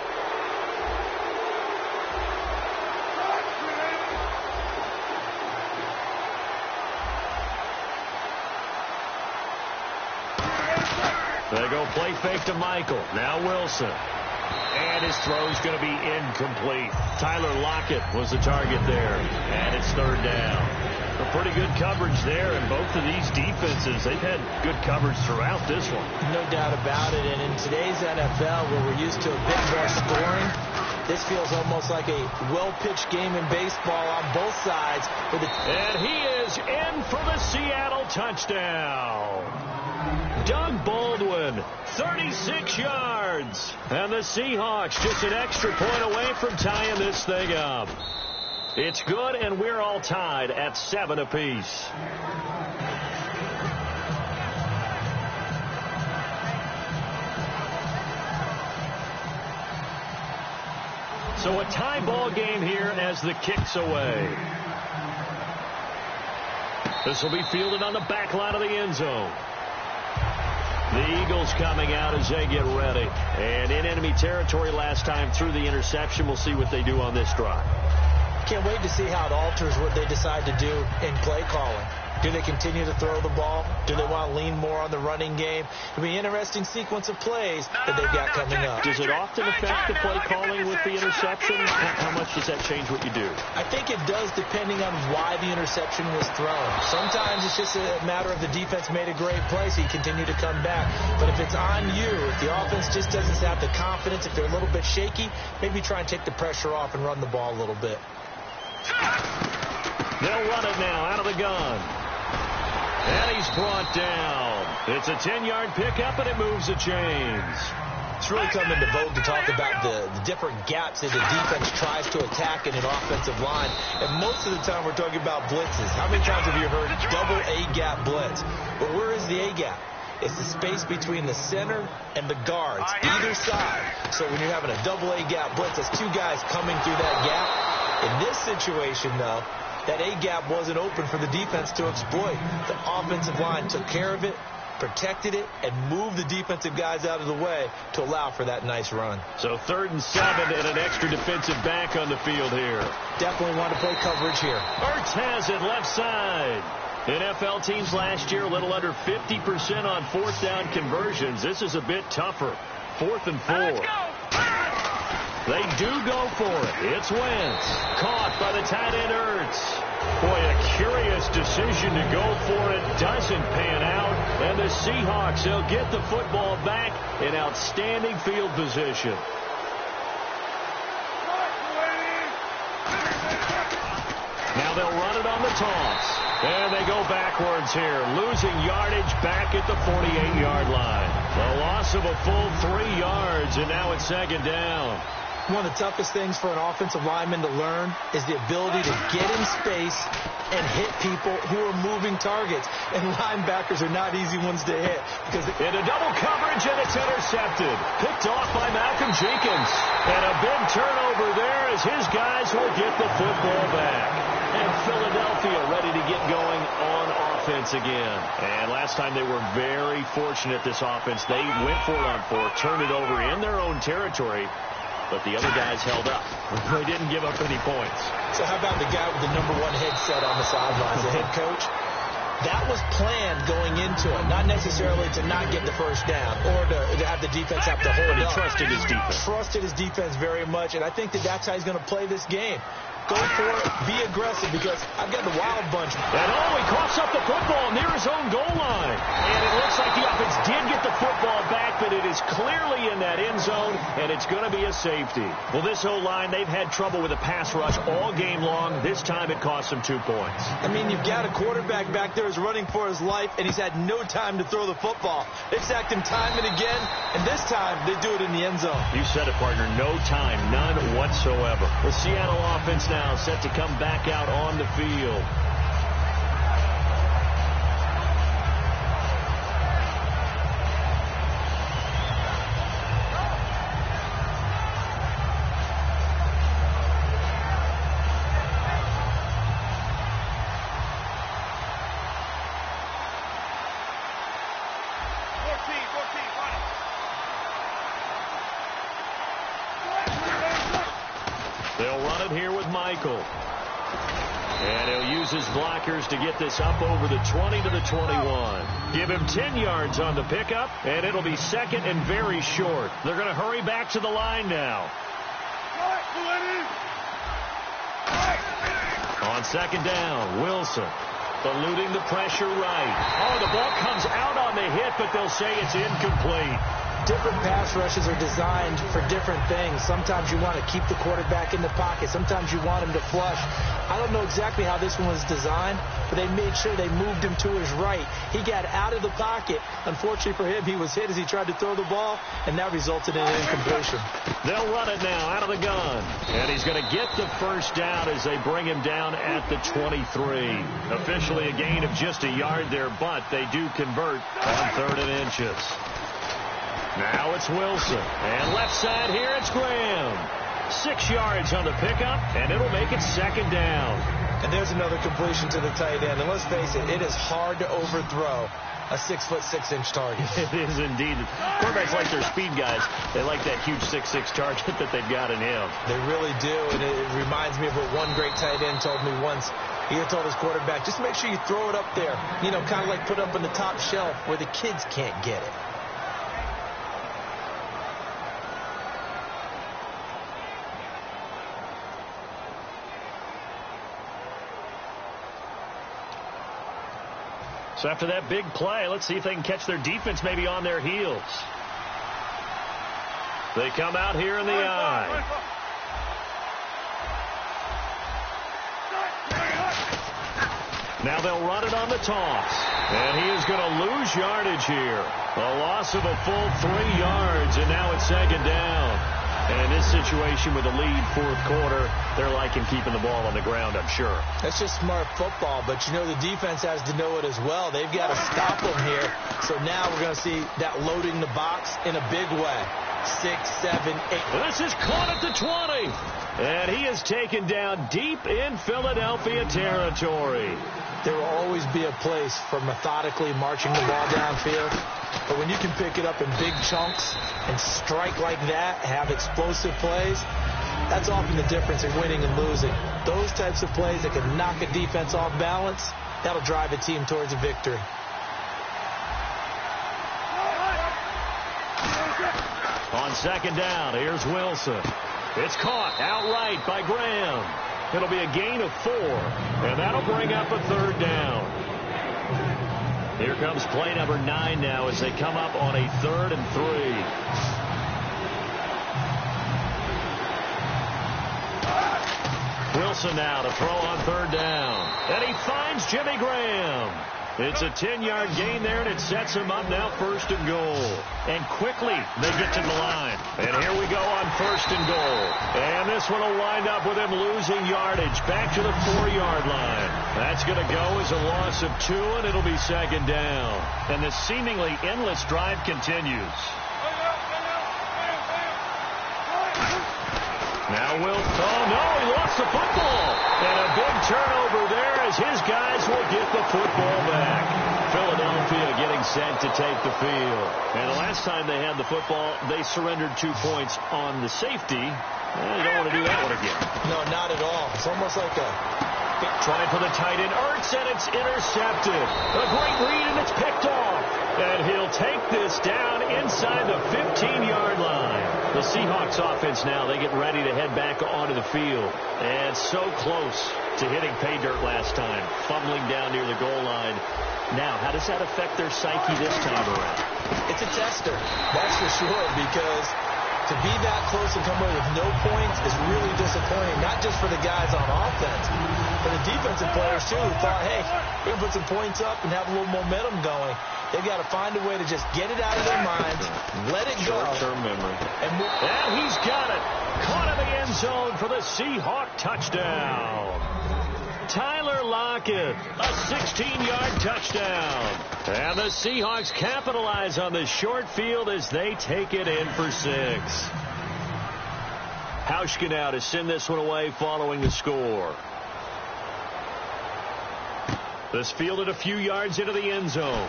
They go play fake to Michael. Now Wilson. And his throw's going to be incomplete. Tyler Lockett was the target there. And it's third down. A pretty good coverage there, and both of these defenses, they've had good coverage throughout this one. No doubt about it. And in today's NFL, where we're used to a bit more scoring, this feels almost like a well-pitched game in baseball on both sides. And he is in for the Seattle touchdown. Doug Baldwin, 36 yards. And the Seahawks just an extra point away from tying this thing up. It's good, and we're all tied at 7 apiece. So a tie ball game here as the kick's away. This will be fielded on the back line of the end zone. The Eagles coming out as they get ready. And in enemy territory last time through the interception. We'll see what they do on this drive. Can't wait to see how it alters what they decide to do in play calling. Do they continue to throw the ball? Do they want to lean more on the running game? It'll be an interesting sequence of plays that they've got coming up. Does it often affect the play calling with the interception? How much does that change what you do? I think it does, depending on why the interception was thrown. Sometimes it's just a matter of the defense made a great play, so you continue to come back. But if it's on you, if the offense just doesn't have the confidence, if they're a little bit shaky, maybe try and take the pressure off and run the ball a little bit. They'll run it now out of the gun. And he's brought down. It's a 10-yard pickup, and it moves the chains. It's really come into vogue to talk about the different gaps that the defense tries to attack in an offensive line. And most of the time we're talking about blitzes. How many times have you heard double A-gap blitz? But where is the A-gap? It's the space between the center and the guards, either side. So when you're having a double A-gap blitz, that's two guys coming through that gap. In this situation, though, that A-gap wasn't open for the defense to exploit. The offensive line took care of it, protected it, and moved the defensive guys out of the way to allow for that nice run. So 3rd and 7 and an extra defensive back on the field here. Definitely want to play coverage here. Ertz has it left side. NFL teams last year a little under 50% on 4th down conversions. This is a bit tougher. 4th and 4. They do go for it. It's Wentz. Caught by the tight end Ertz. Boy, a curious decision to go for it. Doesn't pan out. And the Seahawks, they'll get the football back in outstanding field position. Now they'll run it on the toss. And they go backwards here, losing yardage back at the 48-yard line. A loss of a full 3 yards, and now it's second down. One of the toughest things for an offensive lineman to learn is the ability to get in space and hit people who are moving targets. And linebackers are not easy ones to hit. Because into double coverage, and it's intercepted. Picked off by Malcolm Jenkins. And a big turnover there as his guys will get the football back. And Philadelphia ready to get going on offense again. And last time they were very fortunate, this offense. They went for it on 4, turned it over in their own territory. But the other guys held up. They didn't give up any points. So how about the guy with the #1 headset on the sidelines, the head coach? That was planned going into it, not necessarily to not get the first down or to have the defense have to hold but he up. trusted his defense. Trusted his defense very much, and I think that's how he's going to play this game. Go for it. Be aggressive because I've got the wild bunch. And he coughs up the football near his own goal line. And it looks like the offense did get the football back, but it is clearly in that end zone, and it's going to be a safety. Well, this O-line, they've had trouble with a pass rush all game long. This time it cost them 2 points. I mean, you've got a quarterback back there who's running for his life, and he's had no time to throw the football. They've sacked him time and again, and this time they do it in the end zone. You said it, partner. No time, none whatsoever. The Seattle offense now set to come back out on the field. They'll run it here with Michael. And he'll use his blockers to get this up over the 20 to the 21. Give him 10 yards on the pickup, and it'll be second and very short. They're going to hurry back to the line now. On second down, Wilson eluding the pressure right. Oh, the ball comes out on the hit, but they'll say it's incomplete. Different pass rushes are designed for different things. Sometimes you want to keep the quarterback in the pocket. Sometimes you want him to flush. I don't know exactly how this one was designed, but they made sure they moved him to his right. He got out of the pocket. Unfortunately for him, he was hit as he tried to throw the ball, and that resulted in an incompletion. They'll run it now out of the gun. And he's going to get the first down as they bring him down at the 23. Officially a gain of just a yard there, but they do convert on 3rd and inches. Now it's Wilson. And left side here, it's Graham. 6 yards on the pickup, and it'll make it second down. And there's another completion to the tight end. And let's face it, it is hard to overthrow a 6'6" target. It is indeed. Quarterbacks like their speed guys. They like that huge 6'6" target that they've got in him. They really do, and it reminds me of what one great tight end told me once. He had told his quarterback, just make sure you throw it up there. You know, kind of like put it up on the top shelf where the kids can't get it. So after that big play, let's see if they can catch their defense maybe on their heels. They come out here in the eye. Now they'll run it on the toss. And he is going to lose yardage here. A loss of a full 3 yards, and now it's second down. And in this situation with a lead, 4th quarter, they're liking keeping the ball on the ground, I'm sure. That's just smart football, but you know the defense has to know it as well. They've got to stop them here. So now we're going to see that loading the box in a big way. 6, 7, 8. This is caught at the 20. And he is taken down deep in Philadelphia territory. There will always be a place for methodically marching the ball downfield. But when you can pick it up in big chunks and strike like that, have explosive plays, that's often the difference in winning and losing. Those types of plays that can knock a defense off balance, that'll drive a team towards a victory. On second down, here's Wilson. It's caught outright by Graham. It'll be a gain of 4, and that'll bring up a 3rd down. Here comes play number 9 now as they come up on a 3rd and 3. Wilson now to throw on 3rd down. And he finds Jimmy Graham. It's a 10-yard gain there, and it sets him up now 1st and goal. And quickly they get to the line. And here we go on 1st and goal. And this one will wind up with him losing yardage back to the 4-yard line. That's going to go as a loss of 2, and it'll be second down. And this seemingly endless drive continues. Now oh no, he lost the football. And a big turnover there as his guys will get the football back. Philadelphia getting set to take the field. And the last time they had the football, they surrendered 2 points on the safety. Well, you don't want to do that one again. No, not at all. It's almost like a... Trying for the tight end, Ertz, and it's intercepted. A great read, and it's picked off. And he'll take this down inside the 15-yard line. The Seahawks offense now, they get ready to head back onto the field. And so close to hitting pay dirt last time, fumbling down near the goal line. Now, how does that affect their psyche this time around? It's a tester, that's for sure, because to be that close and come away with no points is really disappointing, not just for the guys on offense, but the defensive players, too, who thought, hey, we're going to put some points up and have a little momentum going. They've got to find a way to just get it out of their minds, let it go. Short-term memory. And he's got it. Caught in the end zone for the Seahawk touchdown. Tyler Lockett, a 16-yard touchdown. And the Seahawks capitalize on the short field as they take it in for 6. Hauschka now to send this one away following the score. This fielded a few yards into the end zone.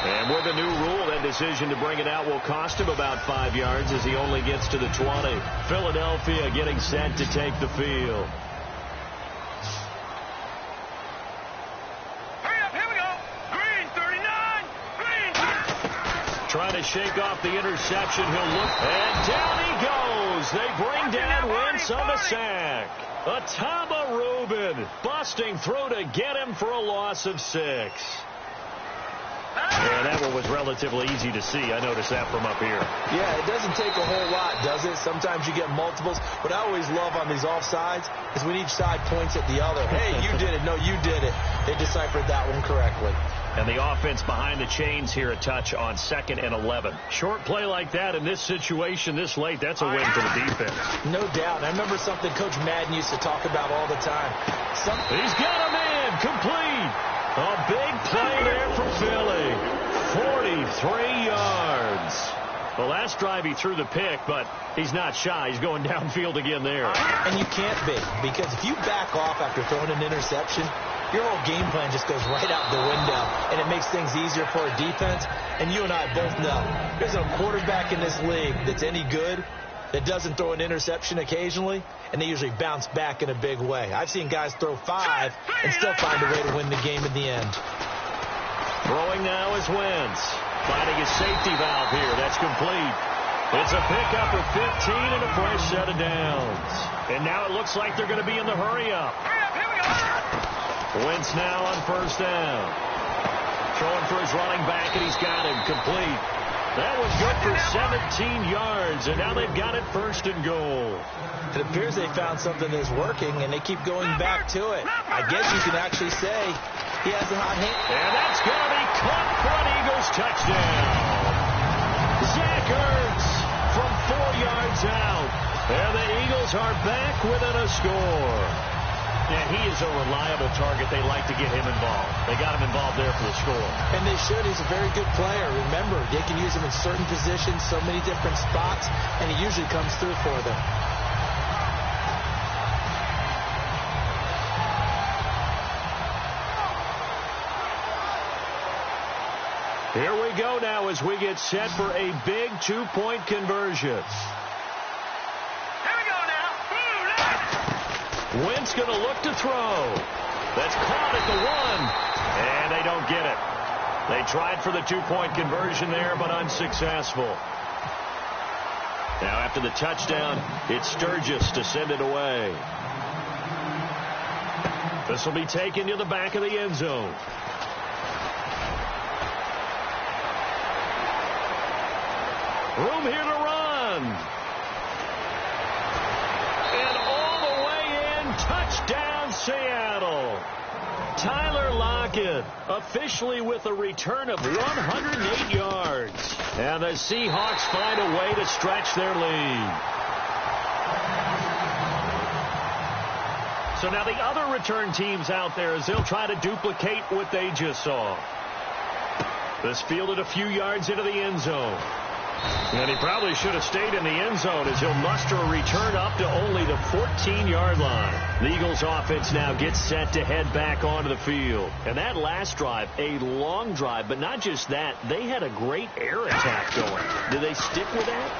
And with the new rule, that decision to bring it out will cost him about 5 yards as he only gets to the 20. Philadelphia getting set to take the field. Trying to shake off the interception. He'll look, and down he goes. They bring down Wentz on the sack. Atama Rubin busting through to get him for a loss of 6. Yeah, that one was relatively easy to see. I noticed that from up here. Yeah, it doesn't take a whole lot, does it? Sometimes you get multiples. What I always love on these offsides is when each side points at the other. Hey, you did it. No, you did it. They deciphered that one correctly. And the offense behind the chains here, a touch on 2nd and 11. Short play like that in this situation this late, that's a win for the defense. No doubt. I remember something Coach Madden used to talk about all the time. He's got him in, complete. A big play there for Philly. 43 yards. The last drive he threw the pick, but he's not shy. He's going downfield again there. And you can't be, because if you back off after throwing an interception, your whole game plan just goes right out the window, and it makes things easier for a defense. And you and I both know there's a quarterback in this league that's any good that doesn't throw an interception occasionally, and they usually bounce back in a big way. I've seen guys throw 5 and still find a way to win the game in the end. Throwing now is Wentz. Finding his safety valve here. That's complete. It's a pickup of 15 and a fresh set of downs. And now it looks like they're going to be in the hurry-up. Wentz now on first down. Throwing for his running back, and he's got him complete. That was good for 17 yards, and now they've got it 1st and goal. It appears they found something that's working, and they keep going back to it. I guess you can actually say he has a hot hand. And that's going to be caught for an Eagles touchdown. Zach Ertz from 4 yards out. And the Eagles are back within a score. Yeah, he is a reliable target. They like to get him involved. They got him involved there for the score. And they should. He's a very good player. Remember, they can use him in certain positions, so many different spots, and he usually comes through for them. Here we go now as we get set for a big 2-point conversion. Wentz going to look to throw. That's caught at the 1, and they don't get it. They tried for the 2-point conversion there, but unsuccessful. Now after the touchdown, it's Sturgis to send it away. This will be taken to the back of the end zone. Room here to run. And all the way in, touchdown Seattle. Tyler Lockett officially with a return of 108 yards. And the Seahawks find a way to stretch their lead. So now the other return teams out there as they'll try to duplicate what they just saw. This fielded a few yards into the end zone. And he probably should have stayed in the end zone as he'll muster a return up to only the 14-yard line. The Eagles offense now gets set to head back onto the field. And that last drive, a long drive, but not just that, they had a great air attack going. Do they stick with that?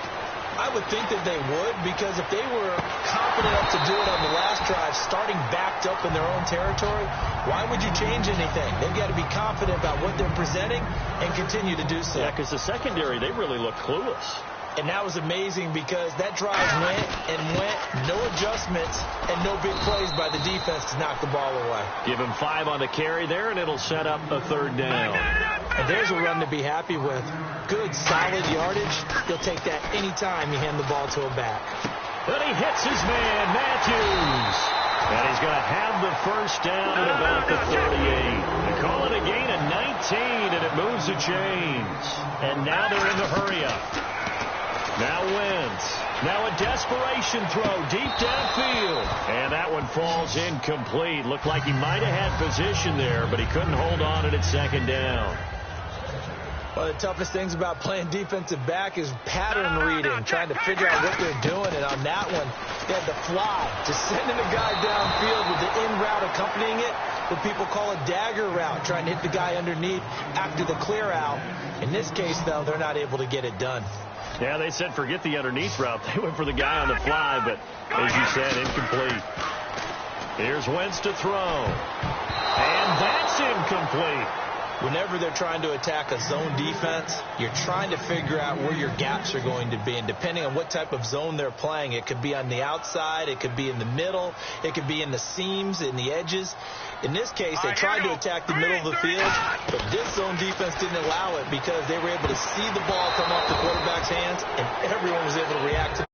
I would think that they would, because if they were confident enough to do it on the last drive, starting backed up in their own territory, why would you change anything? They've got to be confident about what they're presenting and continue to do so. Yeah, because the secondary, they really look clueless. And that was amazing because that drive went and went, no adjustments and no big plays by the defense to knock the ball away. Give him 5 on the carry there, and it'll set up a 3rd down. And there's a run to be happy with. Good, solid yardage. You'll take that anytime you hand the ball to a back. But he hits his man, Matthews. And he's going to have the 1st down at about the 38. They call it a gain of 19, and it moves the chains. And now they're in the hurry-up. Now Wentz. Now a desperation throw deep downfield. And that one falls incomplete. Looked like he might have had position there, but he couldn't hold on at 2nd down. One of the toughest things about playing defensive back is pattern reading, trying to figure out what they're doing. And on that one, they had the fly, just sending a guy downfield with the in route accompanying it, what people call a dagger route, trying to hit the guy underneath after the clear out. In this case, though, they're not able to get it done. Yeah, they said forget the underneath route. They went for the guy on the fly, but as you said, incomplete. Here's Wentz to throw. And that's incomplete. Whenever they're trying to attack a zone defense, you're trying to figure out where your gaps are going to be. And depending on what type of zone they're playing, it could be on the outside, it could be in the middle, it could be in the seams, in the edges. In this case, they tried to attack the middle of the field, but this zone defense didn't allow it because they were able to see the ball come off the quarterback's hands, and everyone was able to react to